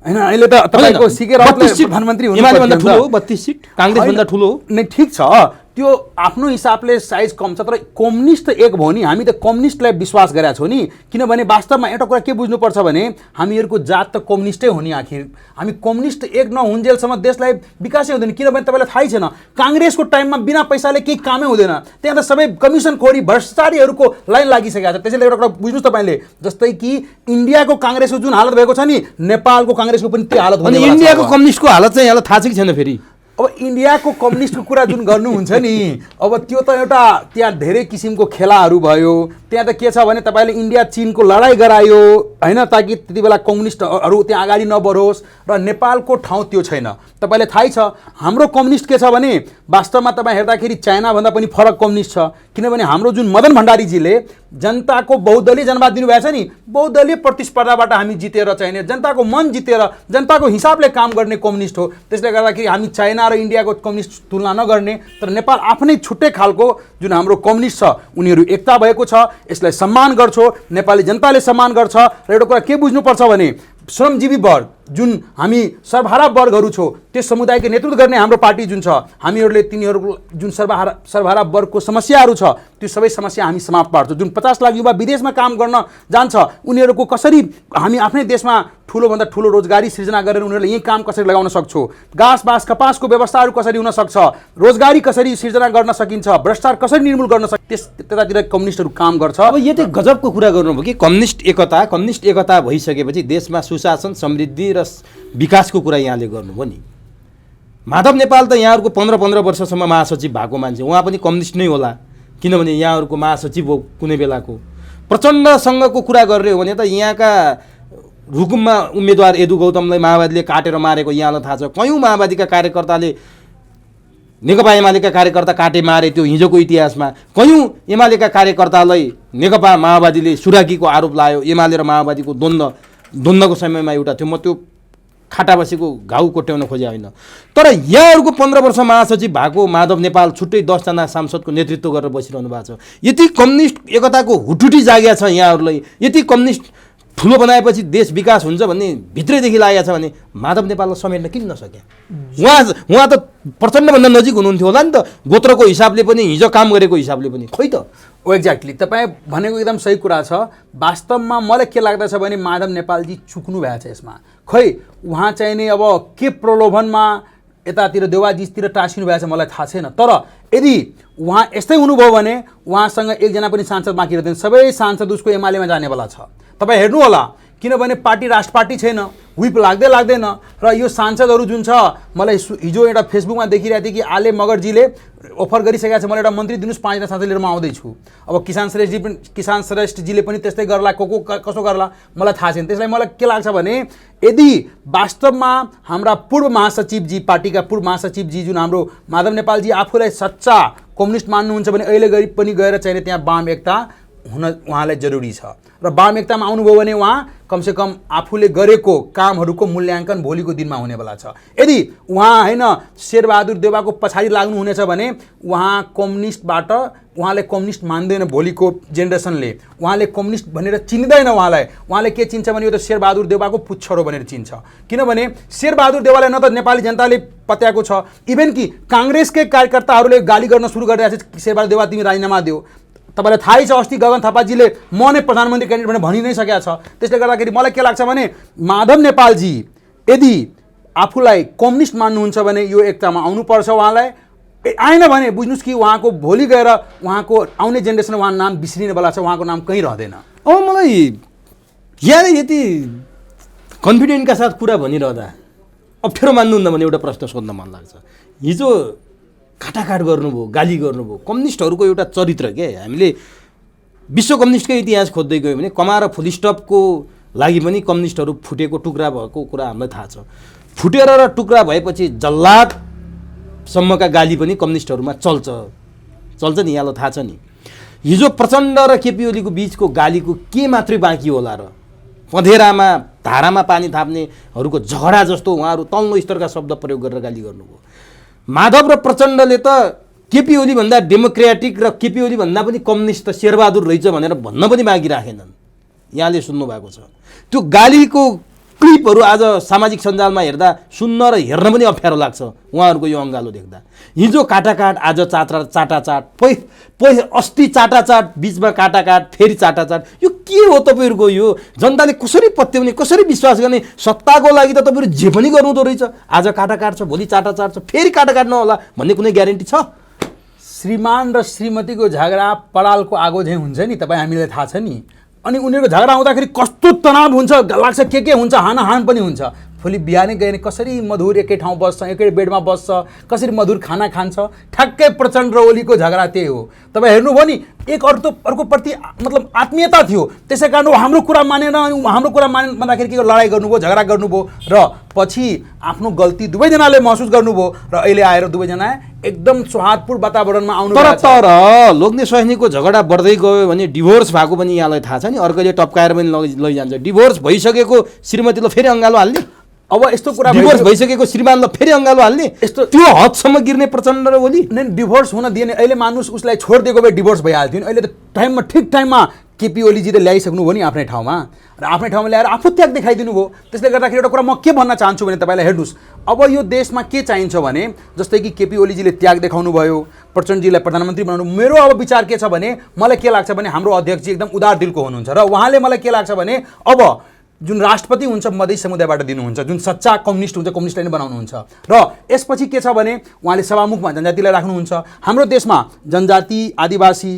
हैन। अहिले त तपाईको सिके राउतले प्रधानमन्त्री हुनु एमालेभन्दा ठुलो 32 सिट, काङ्ग्रेसभन्दा ठुलो नै ठिक छ। त्यो आफ्नो हिसाबले साइज कम छ। तर कम्युनिस्ट एक भयो नि, हामी त कम्युनिस्टलाई विश्वास गरेका छौँ नि। किनभने वास्तवमा एउटा कुरा के बुझ्नुपर्छ भने हामीहरूको जात त कम्युनिस्टै हो नि। आखिर हामी कम्युनिस्ट एक नहुन्जेलसम्म देशलाई विकासै हुँदैन। किनभने तपाईँलाई थाहै छैन काङ्ग्रेसको टाइममा बिना पैसाले केही कामै हुँदैन। त्यहाँ त सबै कमिसनखोरी भ्रष्टाचारीहरूको लाइन लागिसकेको छ। त्यसैले एउटा कुरा बुझ्नुहोस् तपाईँले, जस्तै कि इन्डियाको काङ्ग्रेसको जुन हालत भएको छ नि, नेपालको काङ्ग्रेसको पनि त्यो हालत हुने। इन्डियाको कम्युनिस्टको हालत चाहिँ यहाँलाई थाहा छ कि छैन? फेरि अब इन्डियाको कम्युनिस्टको कुरा जुन गर्नुहुन्छ नि, अब त्यो त एउटा त्यहाँ धेरै किसिमको खेलाहरू भयो। त्यहाँ त के छ भने तपाईँले इन्डिया चीनको लडाइँ गरायो हैन, ताकि त्यति बेला कम्युनिस्टहरू त्यहाँ अगाडि नबढोस्। र नेपालको ठाउँ त्यो छैन। तपाईँलाई थाहै छ हाम्रो कम्युनिस्ट के छ भने वास्तवमा तपाईँ हेर्दाखेरि चाइनाभन्दा पनि फरक कम्युनिस्ट छ। किनभने हाम्रो जुन मदन भण्डारीजीले जनताको बहुदलीय जनवाद दिनुभएको छ नि, बहुदलीय प्रतिस्पर्धाबाट हामी जितेर चाहिने जनताको मन जितेर जनताको हिसाबले काम गर्ने कम्युनिस्ट हो। त्यसले गर्दाखेरि हामी चाइना र इन्डियाको कम्युनिस्ट तुलना नगर्ने। तर नेपाल आफ्नै छुट्टै खालको जुन हाम्रो कम्युनिस्ट छ उनीहरू एकता भएको छ। यसलाई सम्मान गर्छौ, नेपाली जनताले सम्मान गर्छ। र एउटा कुरा के बुझ्नुपर्छ भने श्रमजीवी वर्ग जुन हामी सर्वहारा वर्गहरू छौँ त्यो समुदायको नेतृत्व गर्ने हाम्रो पार्टी जुन छ, हामीहरूले तिनीहरूको जुन सर्वहारा वर्गको समस्याहरू छ त्यो सबै समस्या हामी समाप्त पार्छौँ। जुन 50 लाख युवा विदेशमा काम गर्न जान्छ उनीहरूको कसरी हामी आफ्नै देशमा ठुलोभन्दा ठुलो रोजगारी सृजना गरेर उनीहरूले यही काम कसरी लगाउन सक्छौँ, घाँस बाँस कपासको व्यवस्थाहरू कसरी हुन सक्छ, रोजगारी कसरी सृजना गर्न सकिन्छ, भ्रष्टाचार कसरी निर्मूल गर्न सकिन्छ, त्यतातिर कम्युनिस्टहरू काम गर्छ। अब यति गजबको कुरा गर्नुभयो कि कम्युनिस्ट एकता भइसकेपछि देशमा सुशासन समृद्धि र विकासको कुरा यहाँले गर्नुभयो नि। माधव नेपाल त यहाँहरूको 15 वर्षसम्म महासचिव भएको मान्छे, उहाँ पनि कम्युनिस्ट नै होला किनभने यहाँहरूको महासचिव हो कुनै बेलाको। प्रचण्डसँगको कुरा गर्ने हो भने त यहाँका रुकुममा उम्मेदवार यदु गौतमलाई माओवादीले काटेर मारेको यहाँलाई थाहा छ। कयौँ माओवादीका कार्यकर्ताले नेकपा एमालेका कार्यकर्ता काटे मारे, त्यो हिजोको इतिहासमा। कयौँ एमालेका कार्यकर्तालाई नेकपा माओवादीले सुराकीको आरोप लायो। एमाले र माओवादीको द्वन्द्वको समयमा एउटा थियो। म त्यो खाटा बसेको घाउ कोट्याउन खोजे होइन। तर यहाँहरूको 15 वर्ष महासचिव भएको माधव नेपाल छुट्टै 10 जना सांसदको नेतृत्व गरेर बसिरहनु भएको छ। यति कम्युनिस्ट एकताको हुटुटी जागेको छ यहाँहरूलाई, यति कम्युनिस्ट ठुलो बनाएपछि देश विकास हुन्छ भन्ने भित्रैदेखि लागेको छ भने माधव नेपाललाई समेट्न किन नसक्या? उहाँ त प्रचण्डभन्दा नजिक हुनुहुन्थ्यो होला नि त, गोत्रको हिसाबले पनि हिजो काम गरेको हिसाबले पनि। खोइ त एक्ज्याक्टली तपाईँ भनेको एकदम सही कुरा छ। वास्तवमा मलाई के लाग्दछ भने माधव नेपालजी चुक्नु भएको छ यसमा। खै उहाँ चाहिँ नि अब के प्रलोभनमा यतातिर देवाजीतिर टाँसिनु भएको छ मलाई थाहा छैन। तर यदि उहाँ यस्तै हुनुभयो भने उहाँसँग एकजना पनि सांसद बाँकी रहँदैन, सबै सांसद उसको एमालेमा जानेवाला छ। तपाईँ हेर्नु होला, किनभने पार्टी राष्ट्र पार्टी छैन, व्हिप लाग्दैन। र यो सांसदहरू जुन छ, मलाई हिजो एउटा फेसबुकमा देखिरहेको थिएँ कि आले मगरजीले अफर गरिसकेको छ, मलाई एउटा मन्त्री दिनुहोस्, 5 जना सांसद लिएर म आउँदैछु। अब किसान श्रेष्ठजीले पनि त्यस्तै गर्ला, कसो गर्ला मलाई थाहा छैन। त्यसलाई मलाई के लाग्छ भने यदि वास्तवमा हाम्रा पूर्व महासचिवजी, पार्टीका पूर्व महासचिवजी जुन हाम्रो माधव नेपालजी आफूलाई सच्चा कम्युनिस्ट मान्नुहुन्छ भने अहिले पनि गएर चाहिँ त्यहाँ वाम एकता हुन उहाँलाई जरुरी छ। र वाम एकतामा आउनुभयो भने उहाँ कमसेकम आफूले गरेको कामहरूको मूल्याङ्कन भोलिको दिनमा हुनेवाला छ। यदि उहाँ होइन शेरबहादुर देउवाको पछाडि लाग्नुहुनेछ भने उहाँ कम्युनिस्टबाट, उहाँले कम्युनिस्ट मान्दैन भोलिको जेनेरेसनले, उहाँले कम्युनिस्ट भनेर चिन्दैन। उहाँले के चिन्छ भने यो त शेरबहादुर देउवाको पुच्छर हो भनेर चिन्छ। किनभने शेरबहादुर देउवालाई न त नेपाली जनताले पत्याएको छ, इभन कि काङ्ग्रेसकै कार्यकर्ताहरूले गाली गर्न सुरु गरिरहेको छ, शेरबहादुर देउवा तिमी राजीनामा देऊ। तपाईँलाई थाहै छ अस्ति गगन थापाजीले म नै प्रधानमन्त्री क्यान्डिडेट भनेर भनि नै सकेका छ। त्यसले गर्दाखेरि मलाई के लाग्छ भने माधव नेपालजी यदि आफूलाई कम्युनिस्ट मान्नुहुन्छ भने यो एकतामा आउनुपर्छ। उहाँलाई आएन भने बुझ्नुहोस् कि उहाँको भोलि गएर उहाँको आउने जेनेरेसन उहाँ नाम बिर्सिनेवाला छ, उहाँको नाम कहीँ रहँदैन। अब मलाई यहाँले यति कन्फिडेन्टका साथ कुरा भनिरहँदा अप्ठ्यारो मान्नुहुन्न भने एउटा प्रश्न सोध्न मन लाग्छ। हिजो काटाकाट गर्नुभयो, गाली गर्नुभयो, कम्युनिस्टहरूको एउटा चरित्र के, हामीले विश्व कम्युनिस्टकै इतिहास खोज्दै गयो भने कमा र फुलस्टपको लागि पनि कम्युनिस्टहरू फुटेको टुक्रा भएको कुरा हामीलाई थाहा छ। फुटेर र टुक्रा भएपछि जल्लादसम्मका गाली पनि कम्युनिस्टहरूमा चल्छ नि, यहाँलाई थाहा छ नि। हिजो प्रचण्ड र केपी ओलीको बिचको गालीको के मात्रै बाँकी होला र? पँधेरामा धारामा पानी थाप्नेहरूको झगडा जस्तो उहाँहरू तल्लो स्तरका शब्द प्रयोग गरेर गाली गर्नुभयो। माधव र प्रचण्डले त केपी ओली भन्दा डेमोक्रेटिक र केपी ओली भन्दा पनि कम्युनिस्ट त शेरबहादुर रहेछ भनेर भन्न पनि बाँकी राखेनन्। यहाँले सुन्नुभएको छ त्यो गालीको क्लिपहरू आज सामाजिक सञ्जालमा हेर्दा सुन्न र हेर्न पनि अप्ठ्यारो लाग्छ उहाँहरूको यो अङ्गालो देख्दा। हिजो काटाकाट, आज चाटाचाट, अस्ति चाटाचाट, बिचमा काटाकाट, फेरि चाटाचाट। यो के हो तपाईँहरूको? यो जनताले कसरी पत्याउने, कसरी विश्वास गर्ने? सत्ताको लागि त तपाईँहरू जे पनि गर्नुहुँदो रहेछ। आज काटाकाट छ, भोलि चाटाचाट छ, फेरि काटाकाट नहोला भन्ने कुनै ग्यारेन्टी छ? श्रीमान र श्रीमतीको झगडा परालको आगो झैँ हुन्छ नि, तपाईँ हामीलाई थाहा छ नि। अनि उनीहरूको झगडा हुँदाखेरि कस्तो तनाव हुन्छ, लाग्छ के हुन्छ, हानाहान पनि हुन्छ। भोलि बिहानै गयो भने कसरी मधुर एकै ठाउँ बस्छ, एकै बेडमा बस्छ, कसरी मधुर खाना खान्छ। ठ्याक्कै प्रचण्ड र ओलीको झगडा त्यही हो। तपाईँ हेर्नुभयो नि, एक अर्कोप्रति मतलब आत्मीयता थियो, त्यसै कारण हाम्रो कुरा मानेन, हाम्रो कुरा भन्दाखेरि के लडाइँ गर्नुभयो, झगडा गर्नुभयो र पछि आफ्नो गल्ती दुवैजनाले महसुस गर्नुभयो र अहिले आएर दुवैजना एकदम सौहार्दपूर्ण वातावरणमा आउनु। तर लोग्ने स्वास्नीको झगडा बढ्दै गयो भने डिभोर्स भएको पनि यहाँलाई थाहा छ नि, अर्कैले टप्काएर पनि लैजान्छ। डिभोर्स भइसकेको श्रीमतीले फेरि अँगालो हाल्ने, अब यस्तो कुरा डिभोर्स भइसकेको श्रीमानलाई फेरि अँगालो हाल्ने, यस्तो त्यो हदसम्म गिर्ने प्रचण्ड र ओली। नै डिभोर्स हुन दिएन। अहिले मानुस उसलाई छोडिदिएको भए डिभोर्स भइहाल्थ्यो नि। अहिले त टाइममा ठिक टाइममा केपी ओलीजीले ल्याइसक्नु भयो नि आफ्नै ठाउँमा, र आफ्नै ठाउँमा ल्याएर आफू त्याग देखाइदिनु भयो। त्यसले गर्दाखेरि एउटा कुरा म के भन्न चाहन्छु भने तपाईँलाई हेर्नुहोस्, अब यो देशमा के चाहिन्छ भने जस्तै कि केपी ओलीजीले त्याग देखाउनु भयो, प्रचण्डजीलाई प्रधानमन्त्री बनाउनु। मेरो अब विचार के छ भने मलाई के लाग्छ भने हाम्रो अध्यक्षजी एकदम उदार दिलको हुनुहुन्छ र उहाँले मलाई के लाग्छ भने अब जुन राष्ट्रपति हुन्छ मधेसी समुदायबाट दिनुहुन्छ, जुन सच्चा कम्युनिस्ट हुन्छ कम्युनिस्टलाई नै बनाउनुहुन्छ। र यसपछि के छ भने उहाँले सभामुखमा जनजातिलाई राख्नुहुन्छ। हाम्रो देशमा जनजाति, आदिवासी,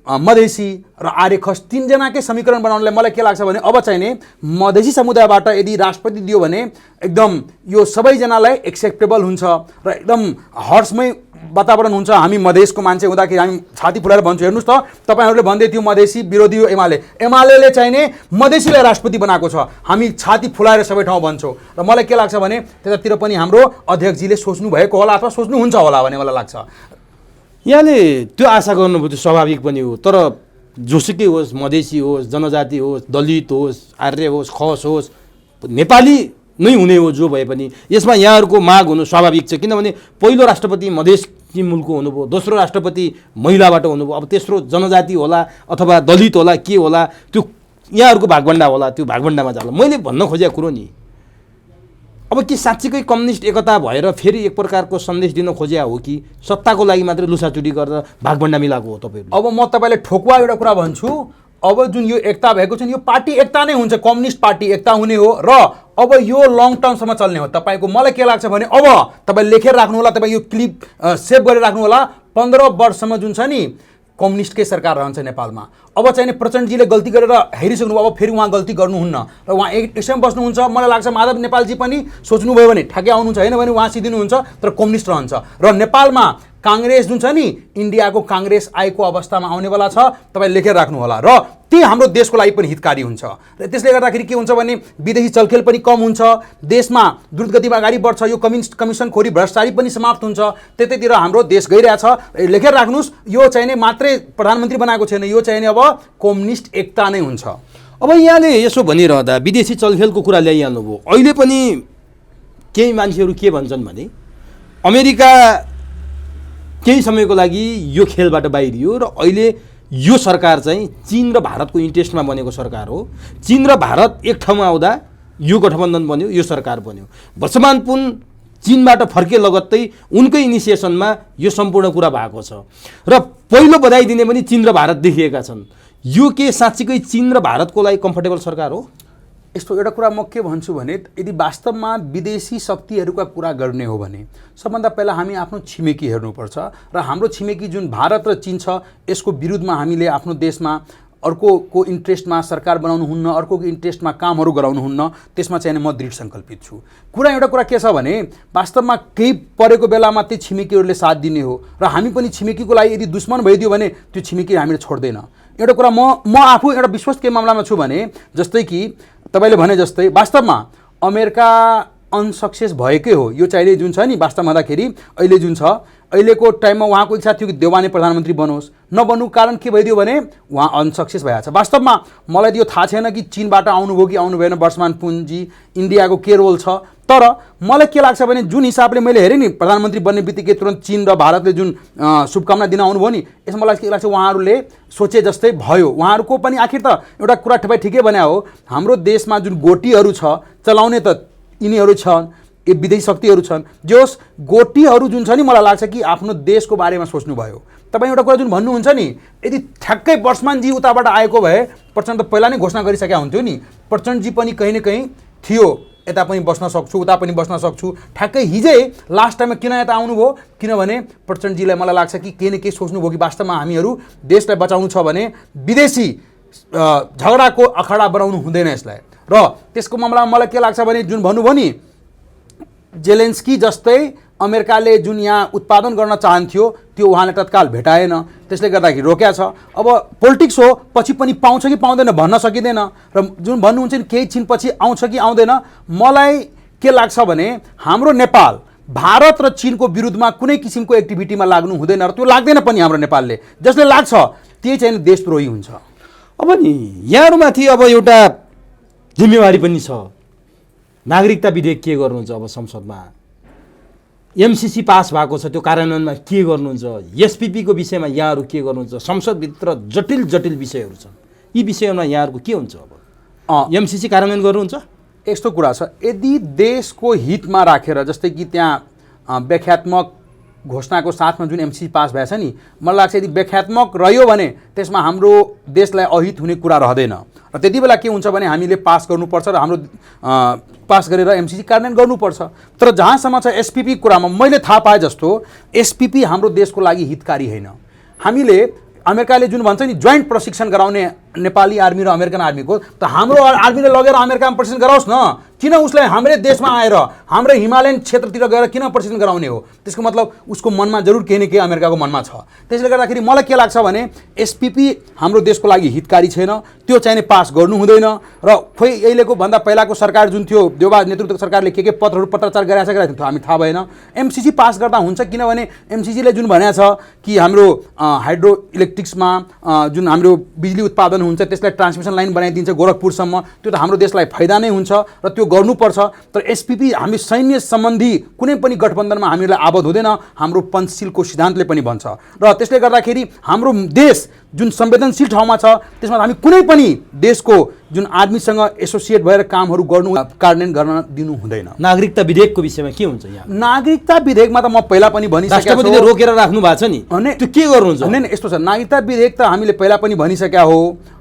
मधेसी र आर्य खस तीनजनाकै समीकरण बनाउनलाई मलाई के लाग्छ भने अब चाहिँ नि मधेसी समुदायबाट यदि राष्ट्रपति दियो भने एकदम यो सबैजनालाई एक्सेप्टेबल हुन्छ र एकदम हर्षमय वातावरण हुन्छ। हामी मधेसको मान्छे हुँदाखेरि हामी छाती फुलाएर भन्छौँ, हेर्नुहोस् त तपाईँहरूले भन्दै थियो मधेसी विरोधी हो एमाले चाहिँ नि मधेसीलाई राष्ट्रपति बनाएको छ, हामी छाती फुलाएर सबै ठाउँ भन्छौँ। र मलाई के लाग्छ भने त्यतातिर पनि हाम्रो अध्यक्षजीले सोच्नु भएको होला अथवा सोच्नुहुन्छ होला भन्ने मलाई लाग्छ। यहाँले त्यो आशा गर्नुभयो, त्यो स्वाभाविक पनि हो। तर जोसुकै होस्, मधेसी होस्, जनजाति होस्, दलित होस्, आर्य होस्, खस होस्, नेपाली नै हुने हो जो भए पनि यसमा यहाँहरूको माग हुनु स्वाभाविक छ। किनभने पहिलो राष्ट्रपति मधेसी मुलको हुनुभयो, दोस्रो राष्ट्रपति महिलाबाट हुनुभयो, अब तेस्रो जनजाति होला अथवा दलित होला के होला, त्यो यहाँहरूको भागभण्डा होला, त्यो भागभण्डामा जाला। मैले भन्न खोजेको कुरो नि अब के साँच्चीकै कम्युनिस्ट एकता भएर फेरि एक प्रकारको सन्देश दिन खोज्या हो कि सत्ताको लागि मात्रै लुसाचुटी गरेर भागभण्डा मिलाएको हो तपाईँहरू? अब म तपाईँलाई ठोकुवा एउटा कुरा भन्छु, अब जुन यो एकता भएको छ नि, यो पार्टी एकता नै हुन्छ, कम्युनिस्ट पार्टी एकता हुने हो र अब यो लङ टर्मसम्म चल्ने हो। तपाईँको मलाई के लाग्छ भने अब तपाईँ लेखेर राख्नु होला, तपाईँ यो क्लिप सेभ गरेर राख्नु होला, 15 वर्षसम्म जुन छ नि कम्युनिस्टकै सरकार रहन्छ नेपालमा। अब चाहिँ नि प्रचण्डजीले गल्ती गरेर हेरिसक्नु, अब फेरि उहाँ गल्ती गर्नुहुन्न र उहाँ यसैमा बस्नुहुन्छ। मलाई लाग्छ माधव नेपालजी पनि सोच्नुभयो भने ठ्याक्कै आउनुहुन्छ, होइन भने उहाँ सिद्धिनुहुन्छ, तर कम्युनिस्ट रहन्छ। र नेपालमा काङ्ग्रेस जुन छ नि, इन्डियाको काङ्ग्रेस आएको अवस्थामा आउनेवाला छ, तपाईँ लेखेर राख्नु होला र त्यही हाम्रो देशको लागि पनि हितकारी हुन्छ। र त्यसले गर्दाखेरि के हुन्छ भने विदेशी चलखेल पनि कम हुन्छ, देशमा द्रुत गतिमा अगाडि बढ्छ, यो कमिसनखोरी भ्रष्टाचारी पनि समाप्त हुन्छ, त्यतैतिर हाम्रो देश गइरहेछ। लेखेर राख्नुहोस्, यो चाहिँ नि मात्रै प्रधानमन्त्री बनाएको छैन, यो चाहिँ नि अब कम्युनिस्ट एकता नै हुन्छ। अब यहाँले यसो भनिरहँदा विदेशी चलखेलको कुरा ल्याइहाल्नुभयो। अहिले पनि केही मान्छेहरू के भन्छन् भने अमेरिका केही समयको लागि यो खेलबाट बाहिरियो र अहिले यो सरकार चाहिँ चीन र भारतको इन्ट्रेस्टमा बनेको सरकार हो। चीन र भारत एक ठाउँमा आउँदा यो गठबन्धन बन्यो, यो सरकार बन्यो। वर्षमान पुन चीनबाट फर्के लगत्तै उनकै इनिसिएसनमा यो सम्पूर्ण कुरा भएको छ र पहिलो बधाई दिने पनि चीन र भारत देखिएका छन्। यो के साँच्चीकै चीन र भारतको लागि कम्फर्टेबल सरकार हो? यस्तो एउटा कुरा म के भन्छु भने यदि वास्तवमा विदेशी शक्तिहरूका कुरा गर्ने हो भने सबभन्दा पहिला हामी आफ्नो छिमेकी हेर्नुपर्छ र हाम्रो छिमेकी जुन भारत र चीन छ यसको विरुद्धमा हामीले आफ्नो देशमा अर्कोको इन्ट्रेस्टमा सरकार बनाउनुहुन्न, अर्कोको इन्ट्रेस्टमा कामहरू गराउनुहुन्न, त्यसमा चाहिँ म दृढ सङ्कल्पित छु। एउटा कुरा के छ भने वास्तवमा केही परेको बेलामा त्यो छिमेकीहरूले साथ दिने हो र हामी पनि छिमेकीको लागि यदि दुश्मन भइदियो भने त्यो छिमेकी हामीले छोड्दैन। एउटा कुरा म आफू एउटा विश्वास के मामलामा छु भने जस्तै कि तपाईँले भने जस्तै वास्तवमा अमेरिका अनसक्सेस भएकै हो। यो चाहिँ जुन छ नि वास्तवमा भन्दाखेरि अहिले जुन छ अहिलेको टाइममा उहाँको इच्छा थियो कि देवानी प्रधानमन्त्री बनोस्, नबन्नु कारण के भइदियो भने उहाँ अनसक्सेस भइहाल्छ। वास्तवमा मलाई यो थाहा छैन कि चीनबाट आउनुभयो कि आउनु भएन वर्षमान पुनजी, इन्डियाको के रोल छ, तर मलाई के लाग्छ भने जुन हिसाबले मैले हेरेँ नि प्रधानमन्त्री बन्ने बित्तिकै तुरन्त चीन र भारतले जुन शुभकामना दिन आउनुभयो नि, यसमा मलाई के लाग्छ उहाँहरूले सोचे जस्तै भयो। उहाँहरूको पनि आखिर त एउटा कुरा तपाईँ ठिकै भने हो, हाम्रो देशमा जुन गोटीहरू छ चलाउने त यिनीहरू छन्, ये विदेशी शक्तिहरू छन्। जोस गोटीहरू जुन छ नि मलाई लाग्छ कि आफ्नो देशको बारेमा सोच्नुभयो। तपाईँ एउटा कुरा जुन भन्नुहुन्छ नि, यदि ठ्याक्कै वर्षमानजी उताबाट आएको भए प्रचण्ड त पहिला नै घोषणा गरिसकेका हुन्थ्यो नि, प्रचण्डजी पनि कहीँ न कहीँ थियो, यता पनि बस्न सक्छु उता पनि बस्न सक्छु। ठ्याक्कै हिजै लास्ट टाइममा किन यता आउनुभयो, किनभने प्रचण्डजीलाई मलाई लाग्छ कि केही न केही सोच्नुभयो कि वास्तवमा हामीहरू देशलाई बचाउनु छ भने विदेशी झगडाको अखाडा बनाउनु हुँदैन यसलाई। र त्यसको मामलामा मलाई के लाग्छ भने जुन भन्नुभयो नि जेलेन्स्की जस्तै अमेरिकाले जुन यहाँ उत्पादन गर्न चाहन्थ्यो त्यो उहाँले तत्काल भेटाएन, त्यसले गर्दाखेरि रोक्या छ। अब पोलिटिक्स हो, पछि पनि पाउँछ कि पाउँदैन भन्न सकिँदैन। र जुन भन्नुहुन्छ नि केही छिनपछि आउँछ कि आउँदैन, मलाई के लाग्छ भने हाम्रो नेपाल भारत र चीनको विरुद्धमा कुनै किसिमको एक्टिभिटीमा लाग्नु हुँदैन र त्यो लाग्दैन पनि हाम्रो नेपालले। जसले लाग्छ त्यही चाहिँ देशद्रोही हुन्छ। अब नि यहाँहरूमाथि अब एउटा जिम्मेवारी पनि छ। नागरिकता विधेयक के गर्नुहुन्छ? अब संसदमा एमसीसी पास भएको छ, त्यो कार्यान्वयनमा के गर्नुहुन्छ? एसपीपीको विषयमा यहाँहरू के गर्नुहुन्छ? संसदभित्र जटिल जटिल विषयहरू छन्, यी विषयमा यहाँहरूको के हुन्छ? अब एमसीसी कार्यान्वयन गर्नुहुन्छ? यस्तो कुरा छ, यदि देशको हितमा राखेर जस्तै कि त्यहाँ व्याख्यात्मक घोषणाको साथमा जुन एमसीसी पास भएछ नि, मलाई लाग्छ यदि व्याख्यात्मक रह्यो भने त्यसमा हाम्रो देशलाई अहित हुने कुरा रहँदैन र त्यति बेला के हुन्छ भने हामीले पास गर्नुपर्छ र हाम्रो पास गरेर एमसीसी कार्यान्वयन गर्नुपर्छ। तर जहाँसम्म छ एसपीपी कुरामा मैले थाहा पाए जस्तो एसपीपी हाम्रो देशको लागि हितकारी होइन। हामीले अमेरिकाले जुन भन्छ नि जोइन्ट प्रशिक्षण गराउने नेपाली आर्मी र अमेरिकन आर्मीको, त हाम्रो आर्मीले लगेर अमेरिकामा प्रशिक्षण गराओस् न, किन उसलाई हाम्रै देशमा आएर हाम्रै हिमालयन क्षेत्रतिर गएर किन प्रशिक्षण गराउने हो? त्यसको मतलब उसको मनमा जरुर केही न केही अमेरिकाको मनमा छ। त्यसले गर्दाखेरि मलाई के लाग्छ भने एसपीपी हाम्रो देशको लागि हितकारी छैन, त्यो चाहिँ पास गर्नु हुँदैन। र खोइ अहिलेको भन्दा पहिलाको सरकार जुन थियो देउबा नेतृत्वको सरकारले के पत्रहरू पत्राचार गरिरहेको थियो हामी थाहा भएन। एमसीसी पास गर्दा हुन्छ, किनभने एमसीसीले जुन भनेको छ कि हाम्रो हाइड्रो इलेक्ट्रिक्समा जुन हाम्रो बिजुली उत्पादन हुन्छ त्यसलाई ट्रान्समिसन लाइन बनाइदिन्छ गोरखपुरसम्म, त्यो त हाम्रो देशलाई फाइदा नै हुन्छ र त्यो गर्नुपर्छ। तर एसपीपी हामी सैन्य सम्बन्धी कुनै पनि गठबन्धनमा हामीलाई आबद्ध हुँदैन, हाम्रो पञ्चशीलको सिद्धान्तले पनि भन्छ। र त्यसले गर्दाखेरि हाम्रो देश जुन संवेदनशील ठाउँमा छ त्यसमा हामी कुनै पनि देशको जुन आर्मीसँग एसोसिएट भएर कामहरू गर्नु कार्यान्वयन गर्न दिनु हुँदैन। नागरिकता विधेयकको विषयमा के हुन्छ? यहाँ नागरिकता विधेयकमा त म पहिला पनि भनिसकेको छु, राष्ट्रपतिले रोकेर राख्नु भएको छ नि, त्यो के गर्नुहुन्छ? होइन यस्तो छ, नागरिकता विधेयक त हामीले पहिला पनि भनिसकेका हो।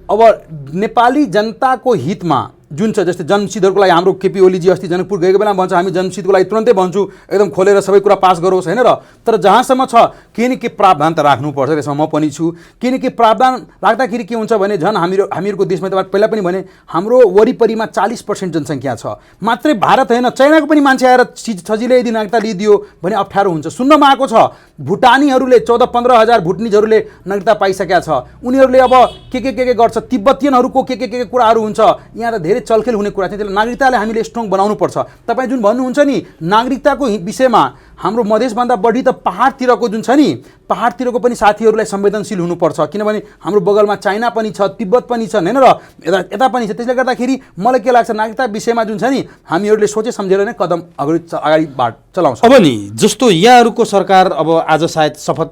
अब नेपाली जनताको हितमा जुन छ, जस्तै जनमतको लागि हाम्रो केपी ओलीजी अस्ति जनकपुर गएको बेला भन्छ हामी जनमतको लागि तुरन्तै भन्छु एकदम खोलेर सबै कुरा पास गरोस् होइन र। तर जहाँसम्म छ केही न केही प्रावधान त राख्नुपर्छ, त्यसमा म पनि छु। केही न केही प्रावधान राख्दाखेरि के हुन्छ भने झन् हामीहरूको देशमा त पहिला पनि भने हाम्रो वरिपरिमा 40% जनसङ्ख्या छ। मात्रै भारत होइन, चाइनाको पनि मान्छे आएर सजिलै यदि नागरिकता लिइदियो भने अप्ठ्यारो हुन्छ। सुन्नमा आएको छ भुटानीहरूले 14-15 हजार भुटनिजहरूले नागरिकता पाइसकेका छ। उनीहरूले अब के गर्छ, तिब्बतियनहरूको के कुराहरू हुन्छ। यहाँ त धेरै चलखेल हुने कुरा थियो। त्यसले नागरिकतालाई हामीले स्ट्रङ बनाउनुपर्छ। तपाईँ जुन भन्नुहुन्छ नि नागरिकताको विषयमा, हाम्रो मधेसभन्दा बढी त पहाडतिरको जुन छ नि, पहाडतिरको पनि साथीहरूलाई संवेदनशील हुनुपर्छ। किनभने हाम्रो बगलमा चाइना पनि छ, तिब्बत पनि छ होइन र, यता पनि छ। त्यसले गर्दाखेरि मलाई के लाग्छ, नागरिकता विषयमा जुन छ नि हामीले सोचे सम्झेर नै कदम अगाडि चलाउँछ। अब नि जस्तो यहाँहरूको सरकार अब आज सायद शपथ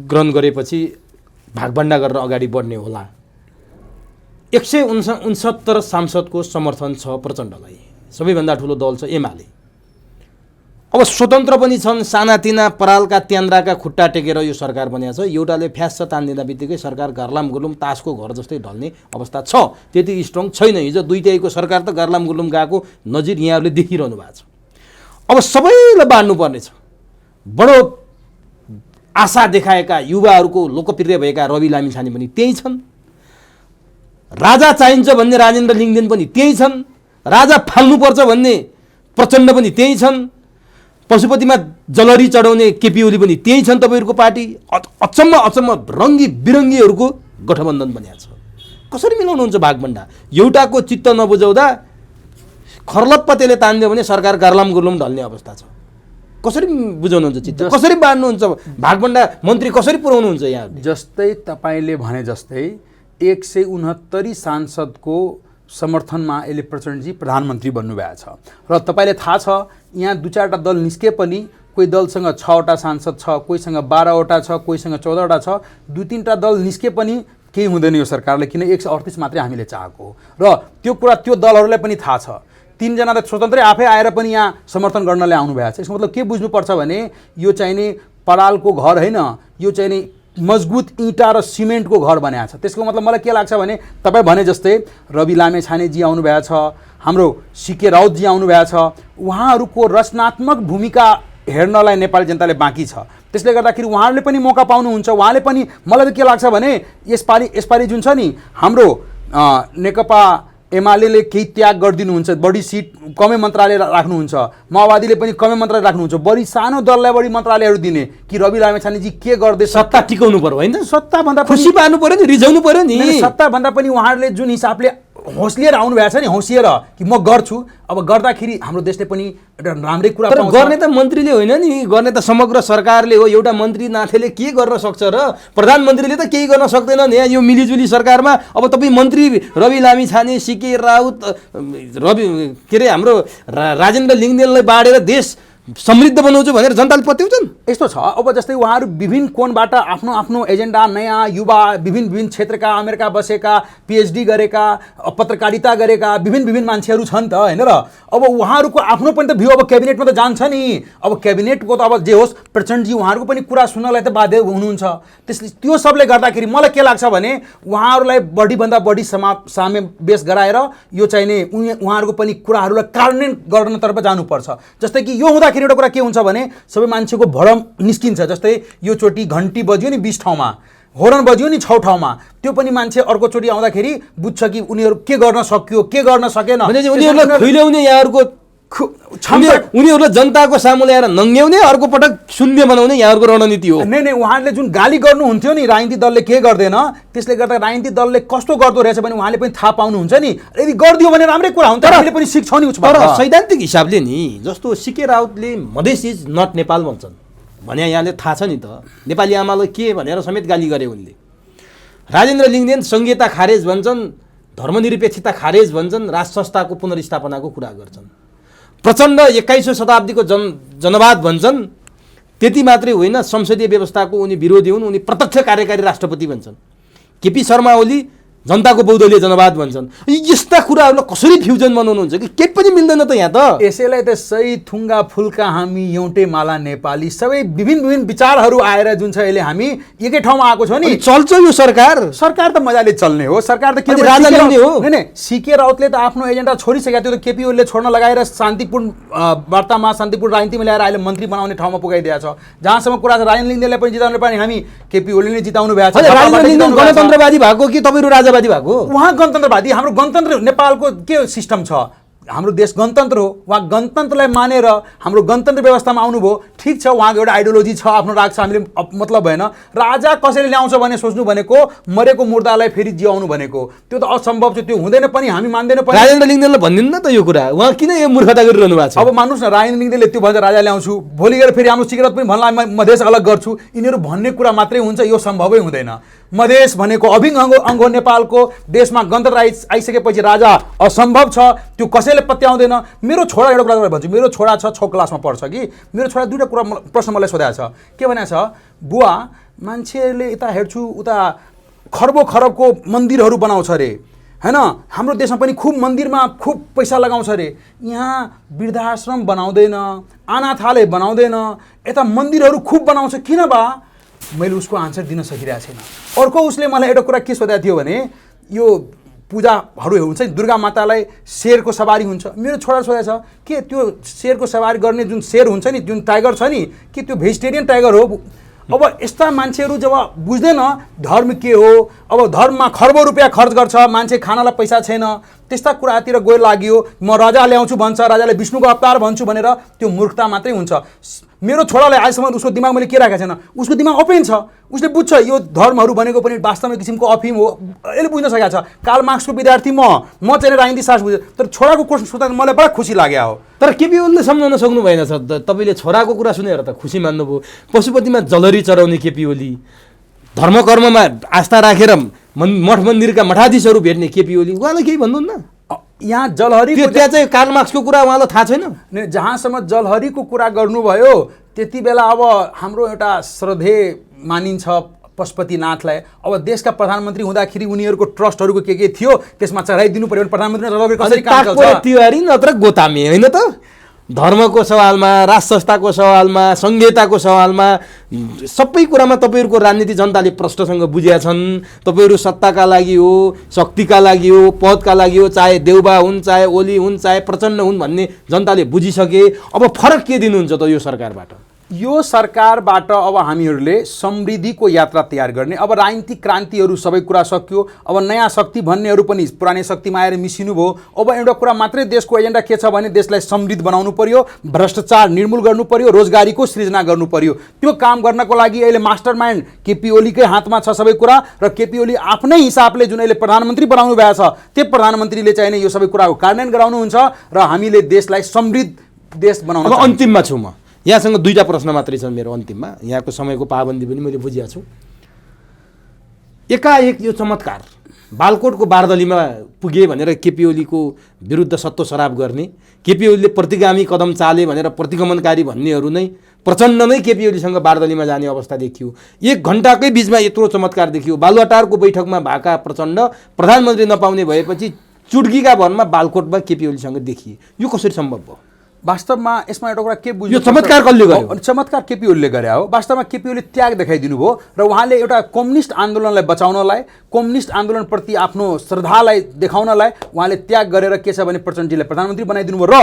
ग्रहण गरेपछि भागभण्डा गरेर अगाडि बढ्ने होला। 169 सांसदको समर्थन छ प्रचण्डलाई, सबैभन्दा ठुलो दल छ एमाले। अब स्वतन्त्र पनि छन्, सानातिना परालका त्यान्द्राका खुट्टा टेकेर यो सरकार बनिएको छ। एउटाले फ्यास तानिदिँदा बित्तिकै सरकार गर्लाम गुलुम तासको घर जस्तै ढल्ने अवस्था छ, त्यति स्ट्रङ छैन। हिजो 2/3 सरकार त गर्लाम गुलुम गएको नजिर यहाँहरूले देखिरहनु भएको छ। अब सबैलाई बाँड्नुपर्ने छ। बडो आशा देखाएका युवाहरूको लोकप्रिय भएका रवि लामिछाने पनि त्यही छन्, राजा चाहिन्छ भन्ने राजेन्द्र लिङ्गदेन पनि त्यही छन्, राजा फाल्नुपर्छ भन्ने प्रचण्ड पनि त्यही छन्, पशुपतिमा जलरी चढाउने केपी ओली पनि त्यही छन्। तपाईँहरूको पार्टी अचम्म रङ्गी बिरङ्गीहरूको गठबन्धन बनिएको छ। कसरी मिलाउनुहुन्छ भागभण्डा? एउटाको चित्त नबुझाउँदा खर्लप्प त्यसले तानिदियो भने सरकार गर्लाम गुर्लुम ढल्ने अवस्था छ। कसरी बुझाउनुहुन्छ चित्त? कसरी बाँड्नुहुन्छ भागभण्डा? मन्त्री कसरी पुर्याउनुहुन्छ यहाँ? जस्तै तपाईँले भने जस्तै 169 सांसदको समर्थनमा अहिले प्रचण्डजी प्रधानमन्त्री बन्नुभएको छ र तपाईँले थाहा छ यहाँ 2-4वटा दल निस्के पनि कोही दलसँग 6वटा सांसद छ, कोहीसँग 12वटा छ, कोहीसँग 14वटा छ। 2-3टा दल निस्के पनि केही हुँदैन यो सरकारले, किन 138 मात्रै हामीले चाहेको हो। र त्यो कुरा त्यो दलहरूलाई पनि थाहा छ। 3 जना त स्वतन्त्रै आफै आएर पनि यहाँ समर्थन गर्नलाई आउनुभएको छ। यसको मतलब के बुझ्नुपर्छ भने यो चाहिने परालको घर होइन, यो चाहिने मजबुत इँटा र सिमेन्टको घर बनाएको छ। त्यसको मतलब मलाई के लाग्छ भने तपाईँ भने जस्तै रवि लामेछानेजी आउनुभएको छ, हाम्रो सीके राउतजी आउनुभएको छ, उहाँहरूको रचनात्मक भूमिका हेर्नलाई नेपाली जनताले बाँकी छ। त्यसले गर्दाखेरि उहाँहरूले पनि मौका पाउनुहुन्छ। उहाँले पनि मलाई के लाग्छ भने यसपालि जुन छ नि हाम्रो नेकपा एमाले केही त्याग गरिदिनुहुन्छ, बढी सिट कमै मन्त्रालय राख्नुहुन्छ, माओवादीले पनि कमै मन्त्रालय राख्नुहुन्छ, बढी सानो दललाई बढी मन्त्रालयहरू दिने कि रवि लामेछानेजी के गर्दै सत्ता टिकाउनु पर्यो होइन? सत्ताभन्दा खुसी पार्नु पर्यो नि, रिझाउनु पर्यो नि। सत्ताभन्दा पनि उहाँहरूले जुन हिसाबले होस्लिएर आउनुभएको छ नि, होसिएर कि म गर्छु, अब गर्दाखेरि हाम्रो देशले पनि एउटा राम्रै कुरा पाउँछ। गर्ने त मन्त्रीले होइन नि, गर्ने त समग्र सरकारले हो। एउटा मन्त्री नाथेले के गर्न सक्छ र? प्रधानमन्त्रीले त केही गर्न सक्दैनन् यहाँ यो मिलिजुली सरकारमा। अब तपाईँ मन्त्री रवि लामिछाने, सीके राउत, हाम्रो राजेन्द्र लिङ्गदेनलाई बाँडेर देश समृद्ध बनाउँछु भनेर जनताले पत्याउँछन्। यस्तो छ अब जस्तै उहाँहरू विभिन्न कोणबाट आफ्नो आफ्नो एजेन्डा, नयाँ युवा विभिन्न क्षेत्रका अमेरिका बसेका, पिएचडी गरेका, पत्रकारिता गरेका विभिन्न मान्छेहरू छन् त होइन र। अब उहाँहरूको आफ्नो पनि त भ्यू अब क्याबिनेटमा त जान्छ नि। अब क्याबिनेटको त अब जे होस् प्रचण्डजी उहाँहरूको पनि कुरा सुन्नलाई त बाध्य हुनुहुन्छ। त्यसले त्यो सबले गर्दाखेरि मलाई के लाग्छ भने उहाँहरूलाई बढीभन्दा बढी समावेश गराएर यो चाहिने उहाँहरूको पनि कुराहरूलाई कार्यान्वयन गर्नतर्फ जानुपर्छ। जस्तै कि यो हुँदाखेरि एउटा कुरा के हुन्छ भने सबै मान्छेको भरम निस्किन्छ। जस्तै यो चोटि घन्टी बज्यो नि 20 ठाउँमा, होरन बज्यो नि 6 ठाउँमा, त्यो पनि मान्छे अर्कोचोटि आउँदाखेरि बुझ्छ कि उनीहरू के गर्न सक्यो, के गर्न सकेन। उनीहरूलाई खुइल्याउने यहाँहरूको उनीहरूलाई जनताको सामु ल्याएर नङ्ग्याउने, अर्को पटक शून्य बनाउने यहाँहरूको रणनीति हो। नै उहाँहरूले जुन गाली गर्नुहुन्थ्यो नि राजनीतिक दलले के गर्दैन, त्यसले गर्दा राजनीतिक दलले कस्तो गर्दो रहेछ भने उहाँले पनि थाहा पाउनुहुन्छ नि। यदि गरिदियो भने राम्रै कुरा हुन्छ, हामीले पनि सिक्छौँ नि उसबाट। तर सैद्धान्तिक हिसाबले नि जस्तो सीके राउतले मधेस इज नट नेपाल भन्छन् भने यहाँले थाहा छ नि त, नेपाली आमालाई के भनेर समेत गाली गरे उनले। राजेन्द्र लिङ्गदेन संहिता खारेज भन्छन्, धर्मनिरपेक्षता खारेज भन्छन्, राज संस्थाको पुनर्स्थापनाको कुरा गर्छन्। प्रचण्ड 21औं शताब्दीको जनवाद भन्छन्। त्यति मात्रै होइन, संसदीय व्यवस्थाको उनी विरोधी हुन्, उनी प्रत्यक्ष कार्यकारी राष्ट्रपति भन्छन्। केपी शर्मा ओली जनताको बहुदलीय जनवाद भन्छन्। यस्ता कुराहरूलाई कसरी फ्युजन बनाउनुहुन्छ कि केही पनि मिल्दैन त यहाँ त। यसैलाई त सही थुङ्गा फुल्का हामी एउटै माला नेपाली सबै विभिन्न विचारहरू आएर जुन छ अहिले हामी एकै ठाउँमा आएको छौँ नि। चल्छ यो सरकार त मजाले चल्ने हो। सरकार त अनि राजा ल्याउने हो। नहीं सीके राउतले त आफ्नो एजेन्डा छोडिसकेको थियो। त केपी ओलीले छोड्न लगाएर शान्तिपूर्ण वार्तामा शान्तिपूर्ण राजनीतिमा ल्याएर अहिले मन्त्री बनाउने ठाउँमा पुगाइदिएको छ। जहाँसम्म कुरा छ राजेन्द्र लिङ्गदेनलाई पनि जिताउनु पर्ने हामी केपी ओलीले जिताउनु भएको छ। राजेन्द्र लिङ्गदेन गणतन्त्रवादी भएको कि तपाईँहरू राजावादी भएको? उहाँ गणतन्त्रवादी। हाम्रो गणतन्त्र नेपालको के सिस्टम छ, हाम्रो देश गणतन्त्र हो। उहाँ गणतन्त्रलाई मानेर हाम्रो गणतन्त्र व्यवस्थामा आउनुभयो। ठिक छ, उहाँको एउटा आइडियोलोजी छ, आफ्नो राग छ, हामीले मतलब भएन। राजा कसरी ल्याउँछ भने सोच्नु भनेको मरेको मुर्दालाई फेरि जियाउनु भनेको त्यो त असम्भव छ। त्यो हुँदैन पनि, हामी मान्दैन पनि। राजेन्द्र लिङ्गदेनले भनिदिनु न त यो कुरा, उहाँ किन यो मूर्खता गरिरहनु भएको छ? अब मान्नुहोस् न, राजेन्द्र लिङ्गदेनले त्यो भन्छ राजा ल्याउँछु, भोलि गएर फेरि हाम्रो सिगरेट पनि भन्ला मधेस अलग गर्छु, यिनीहरू भन्ने कुरा मात्रै हुन्छ। यो सम्भवै हुँदैन। मधेस भनेको अभिन्न अङ्ग हो नेपालको। देशमा गणतन्त्र आइसकेपछि राजा असम्भव छ, त्यो कसैले पत्याउँदैन। मेरो छोरा एउटा कुरा भन्छु, मेरो छोरा छ 6 क्लासमा पढ्छ कि मेरो छोरा दुईवटा कुरा प्रश्न मलाई सोधेको छ। के भनेको छ, बुवा मान्छेहरूले यता हेर्छु उता खरबको मन्दिरहरू बनाउँछ अरे हैन, हाम्रो देशमा पनि खुब मन्दिरमा खुब पैसा लगाउँछ अरे, यहाँ वृद्धाश्रम बनाउँदैन, अनाथालय बनाउँदैन, यता मन्दिरहरू खुब बनाउँछ, किन बा? मैले उसको आन्सर दिन सकिरहेको छैन। अर्को उसले मलाई एउटा कुरा के सोधेको थियो भने यो पूजाहरू हुन्छ नि, दुर्गा मातालाई शेरको सवारी हुन्छ। मेरो छोरा सोधेको छ के त्यो शेरको सवारी गर्ने जुन शेर हुन्छ नि, जुन टाइगर छ नि, के त्यो भेजिटेरियन टाइगर हो? अब यस्ता मान्छेहरू जब बुझ्दैन धर्म के हो, अब धर्ममा खरबौँ रुपियाँ खर्च गर्छ, मान्छे खानालाई पैसा छैन, त्यस्ता कुरातिर गएर लाग्यो। म राजा ल्याउँछु भन्छ, राजाले विष्णुको अवतार भन्छु भनेर, त्यो मूर्खता मात्रै हुन्छ। मेरो छोरालाई आजसम्म उसको दिमाग मैले के राखेको छैन, उसको दिमाग ओपन छ, उसले बुझ्छ यो धर्महरू भनेको पनि वास्तवमा किसिमको अफिम हो, यसले बुझ्न सकेको छ। कार्ल मार्क्सको विद्यार्थी म चाहिँ राजनीति शास्त्र बुझेँ, तर छोराको क्वेसन सोच्दा मलाई बडा खुसी लाग्यो हो। तर केपी ओलीले सम्झाउन सक्नु भएन छ। तपाईँले छोराको कुरा सुनेर त खुसी मान्नुभयो। पशुपतिमा जलहरी चराउने केपी ओली, धर्म कर्ममा आस्था राखेर मठ मन्दिरका मठाधीशहरू भेट्ने केपी ओली, उहाँलाई केही भन्नुहुन्न? यहाँ जलहरी त्यहाँ चाहिँ कार्ल मार्क्सको कुरा उहाँलाई थाहा छैन? जहाँसम्म जलहरीको कुरा गर्नुभयो त्यति बेला अब हाम्रो एउटा श्रद्धेय मानिन्छ पशुपतिनाथलाई। अब देशका प्रधानमन्त्री हुँदाखेरि उनीहरूको ट्रस्टहरूको के थियो त्यसमा चढाइदिनु पर्यो। प्रधानमन्त्री कसरी काम गर्छ? तिवारी नत्र गोतामी होइन त? धर्मको सवालमा, राज संस्थाको सवालमा, संहिताको सवालमा, सबै कुरामा तपाईँहरूको राजनीति जनताले प्रष्टसँग बुझेका छन्। तपाईँहरू सत्ताका लागि हो, शक्तिका लागि हो, पदका लागि हो, चाहे देउबा हुन्, चाहे ओली हुन्, चाहे प्रचण्ड हुन् भन्ने जनताले बुझिसके। अब फरक के दिनुहुन्छ त यो सरकारबाट? यो सरकारबाट अब हामीहरूले समृद्धिको यात्रा तयार गर्ने। अब राजनीतिक क्रान्तिहरू सबै कुरा सक्यो, अब नयाँ शक्ति भन्नेहरू पनि पुरानै शक्तिमा आएर मिसिनु भयो। अब एउटा कुरा मात्रै देशको एजेन्डा के छ भने देशलाई समृद्ध बनाउनु पर्यो, भ्रष्टाचार निर्मूल गर्नु पर्यो, रोजगारीको सृजना गर्नु पर्यो। त्यो काम गर्नको लागि अहिले मास्टरमाइन्ड केपी ओलीकै हातमा छ सबै कुरा। र केपी ओली आफ्नै हिसाबले जुन अहिले प्रधानमन्त्री बनाउनु भएको छ त्यो प्रधानमन्त्रीले चाहिँ यो सबै कुराको कार्यान्वयन गराउनुहुन्छ र हामीले देशलाई समृद्ध देश बनाउन। अब अन्तिममा छु म, यहाँसँग दुईवटा प्रश्न मात्रै छन् मेरो अन्तिममा। यहाँको समयको पाबन्दी पनि मैले बुझिया छु। एकाएक यो चमत्कार बालकोटको बारदलीमा पुगे भनेर केपी ओलीको विरुद्ध सत्तो सराप गर्ने, केपी ओलीले प्रतिगामी कदम चाले भनेर प्रतिगमनकारी भन्नेहरू नै प्रचण्ड नै केपी ओलीसँग बारदलीमा जाने अवस्था देखियो। 1 घण्टाकै बिचमा यत्रो चमत्कार देखियो। बालुवाटारको बैठकमा भएका प्रचण्ड प्रधानमन्त्री नपाउने भएपछि चुड्कीका भरमा बालकोटमा केपी ओलीसँग देखिए। यो कसरी सम्भव भयो? वास्तवमा यसमा एउटा कुरा के बुझ्नु, यो चमत्कार कसले गर्यो? चमत्कार केपी ओलीले गरे हो। वास्तवमा केपी ओली त्याग देखाइदिनु भयो र उहाँले एउटा कम्युनिस्ट आन्दोलनलाई बचाउनलाई, कम्युनिस्ट आन्दोलनप्रति आफ्नो श्रद्धालाई देखाउनलाई उहाँले त्याग गरेर के छ भने प्रचण्डजीलाई प्रधानमन्त्री बनाइदिनु भयो र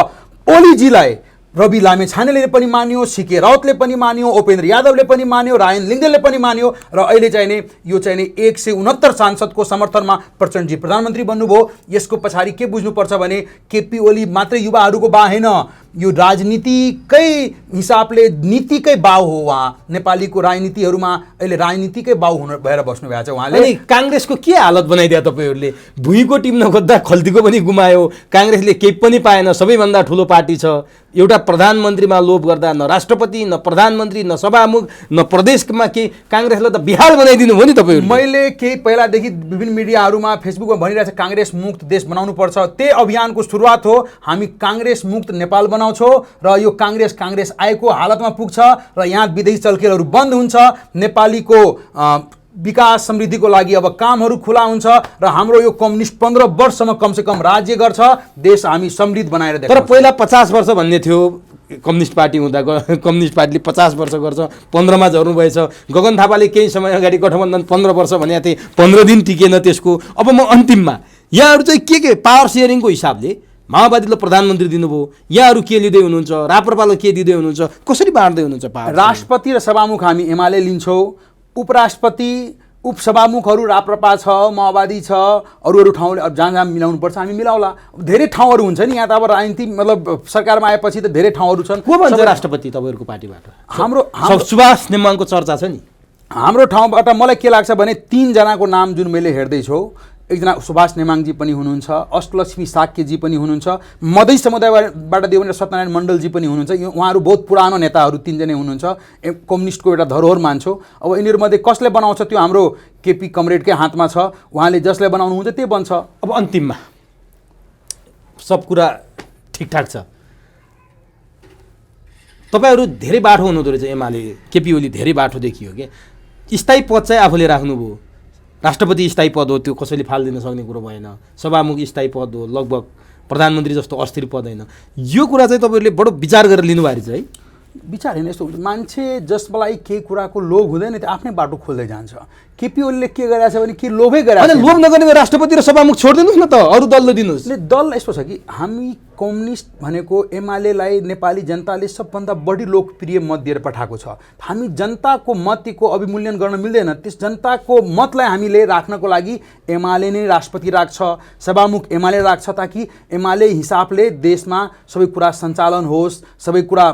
ओलीजीलाई रवि लामेछानेले पनि मान्यो, सीके राउतले पनि मान्यो, उपेन्द्र यादवले पनि मान्यो, राजेन्द्र लिङ्गदेनले पनि मान्यो र अहिले चाहिँ यो चाहिँ 169 सांसदको समर्थनमा प्रचण्डजी प्रधानमन्त्री बन्नुभयो। यसको पछाडि के बुझ्नुपर्छ भने केपी ओली मात्रै युवाहरूको बा हैन, यो राजनीतिकै हिसाबले नीतिकै बाउ हो। उहाँ नेपालीको राजनीतिहरूमा अहिले राजनीतिकै बाउ हुन भएर बस्नु भएको छ। उहाँले अनि काङ्ग्रेसको के हालत बनाइदियो तपाईँहरूले? भुइँको टिप्न खोज्दा खल्तीको पनि गुमायो, काङ्ग्रेसले केही पनि पाएन, सबैभन्दा ठुलो पार्टी छ। एउटा प्रधानमन्त्रीमा लोभ गर्दा न राष्ट्रपति, न प्रधानमन्त्री, न सभामुख, न प्रदेशमा केही, काङ्ग्रेसलाई त बिहार बनाइदिनु भयो नि तपाईँहरू। मैले केही पहिलादेखि विभिन्न मिडियाहरूमा फेसबुकमा भनिरहेको छ काङ्ग्रेस मुक्त देश बनाउनु पर्छ। त्यही अभियानको सुरुवात हो। हामी काङ्ग्रेस मुक्त नेपाल बनाउँछौँ र यो काङ्ग्रेस आएको हालतमा पुग्छ र यहाँ विदेशी चलखेलहरू बन्द हुन्छ। नेपालीको विकास समृद्धिको लागि अब कामहरू खुला हुन्छ र हाम्रो यो कम्युनिस्ट 15 वर्षसम्म कमसेकम राज्य गर्छ, देश हामी समृद्ध बनाएर तर देखाउँछ। पहिला 50 वर्ष भन्ने थियो कम्युनिस्ट पार्टी हुँदा, कम्युनिस्ट पार्टीले 50 वर्ष गर्छ, 15मा झर्नुभएछ। गगन थापाले केही समय अगाडि गठबन्धन 15 वर्ष भनेको थिए, 15 दिन टिकेन त्यसको। अब म अन्तिममा यहाँहरू चाहिँ के पावर सेयरिङको हिसाबले माओवादीले प्रधानमन्त्री दिनुभयो, यहाँहरू के लिँदै हुनुहुन्छ, राप्रपाले के दिँदै हुनुहुन्छ, कसरी बाँड्दै हुनुहुन्छ पावर? राष्ट्रपति र सभामुख हामी एमाले लिन्छौँ, उपराष्ट्रपति उपसभामुखहरू राप्रपा छ, माओवादी छ, अरू ठाउँले अब जहाँ जहाँ मिलाउनुपर्छ हामी मिलाउला। धेरै ठाउँहरू हुन्छ नि यहाँ त, अब राजनीति मतलब सरकारमा आएपछि त धेरै ठाउँहरू छन्। को भन्छ राष्ट्रपति तपाईँहरूको पार्टीबाट? हाम्रो सुभाष नेमाङको चर्चा छ नि। हाम्रो ठाउँबाट मलाई के लाग्छ भने 3 जनाको नाम जुन मैले हेर्दैछु, एकजना सुभाष नेमाङजी पनि हुनुहुन्छ, अष्टलक्ष्मी साक्यजी पनि हुनुहुन्छ, मधेस समुदायबाट दियो भने सत्यनारायण मण्डलजी पनि हुनुहुन्छ। उहाँहरू बहुत पुरानो नेताहरू 3 जनै हुनुहुन्छ, कम्युनिस्टको एउटा धरोहर मान्छौँ। अब यिनीहरूमध्ये कसले बनाउँछ त्यो हाम्रो केपी कमरेडकै हातमा छ, उहाँले जसले बनाउनुहुन्छ त्यही बन्छ। अब अन्तिममा सब कुरा ठिकठाक छ, तपाईँहरू धेरै बाठो हुनुहुँदो रहेछ एमाले, केपी ओली धेरै बाठो देखियो कि स्थायी पद चाहिँ आफूले राख्नुभयो, राष्ट्रपति स्थायी पद हो, त्यो कसैले फालिदिन सक्ने कुरो भएन, सभामुख स्थायी पद हो, लगभग प्रधानमन्त्री जस्तो अस्थिर पद होइन। यो कुरा चाहिँ तपाईँहरूले बडो विचार गरेर लिनुभएको रहेछ है? विचार होइन, यस्तो हुन्छ मान्छे जसलाई केही कुराको लोभ हुँदैन त्यो आफ्नै बाटो खोल्दै जान्छ। केपी ओलीले के गरेछ भने के लोभै गरेछ? लोभ नगर्ने राष्ट्रपति र सभामुख छोडिदिनुहोस् न त, अरू दलले दिनुहोस्। दल यस्तो छ कि हामी कम्युनिस्ट भनेको एमालेलाई नेपाली जनताले सबभन्दा बढी लोकप्रिय मत दिएर पठाएको छ। हामी जनताको मतको अभिमूल्यन गर्न मिल्दैन। त्यस जनताको मतलाई हामीले राख्नको लागि एमाले नै राष्ट्रपति राख्छ, सभामुख एमाले राख्छ, ताकि एमाले हिसाबले देशमा सबै कुरा सञ्चालन होस्, सबै कुरा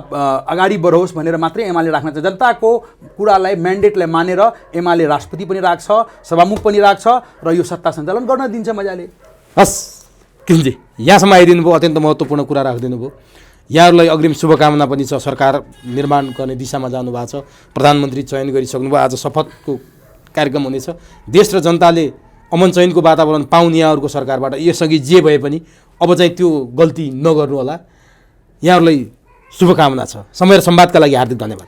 अगाडि बढोस् भनेर मात्रै एमाले राख्न छ। जनताको कुरालाई म्यान्डेटलाई मानेर एमाले राष्ट्रपति पनि राख्छ, सभामुख पनि राख्छ र यो सत्ता सञ्चालन गर्न दिन्छ मजाले। हस् किनजी यहाँसम्म आइदिनु भयो, अत्यन्त महत्त्वपूर्ण कुरा राखिदिनु भयो। यहाँहरूलाई अग्रिम शुभकामना पनि छ, सरकार निर्माण गर्ने दिशामा जानुभएको छ, प्रधानमन्त्री चयन गरिसक्नुभयो, आज शपथको कार्यक्रम हुनेछ। देश र जनताले अमन चयनको वातावरण पाउन् यहाँहरूको सरकारबाट। यसअघि जे भए पनि अब चाहिँ त्यो गल्ती नगर्नु होला। यहाँहरूलाई शुभकामना छ। समय र संवादका लागि हार्दिक धन्यवाद।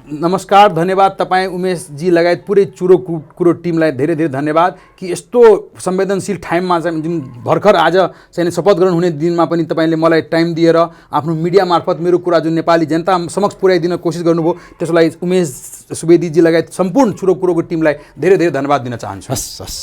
नमस्कार, धन्यवाद तपाईँ उमेशजी लगायत पुरै चुरो कुरो टिमलाई धेरै धेरै धन्यवाद कि यस्तो संवेदनशील टाइममा चाहिँ जुन भर्खर आज चाहिँ शपथ ग्रहण हुने दिनमा पनि तपाईँले मलाई टाइम दिएर आफ्नो मिडिया मार्फत मेरो कुरा जुन नेपाली जनता समक्ष पुर्याइदिन कोसिस गर्नुभयो, त्यसलाई उमेश सुवेदीजी लगायत सम्पूर्ण चुरो कुरोको टिमलाई धेरै धेरै धन्यवाद दिन चाहन्छु। हस् हस्।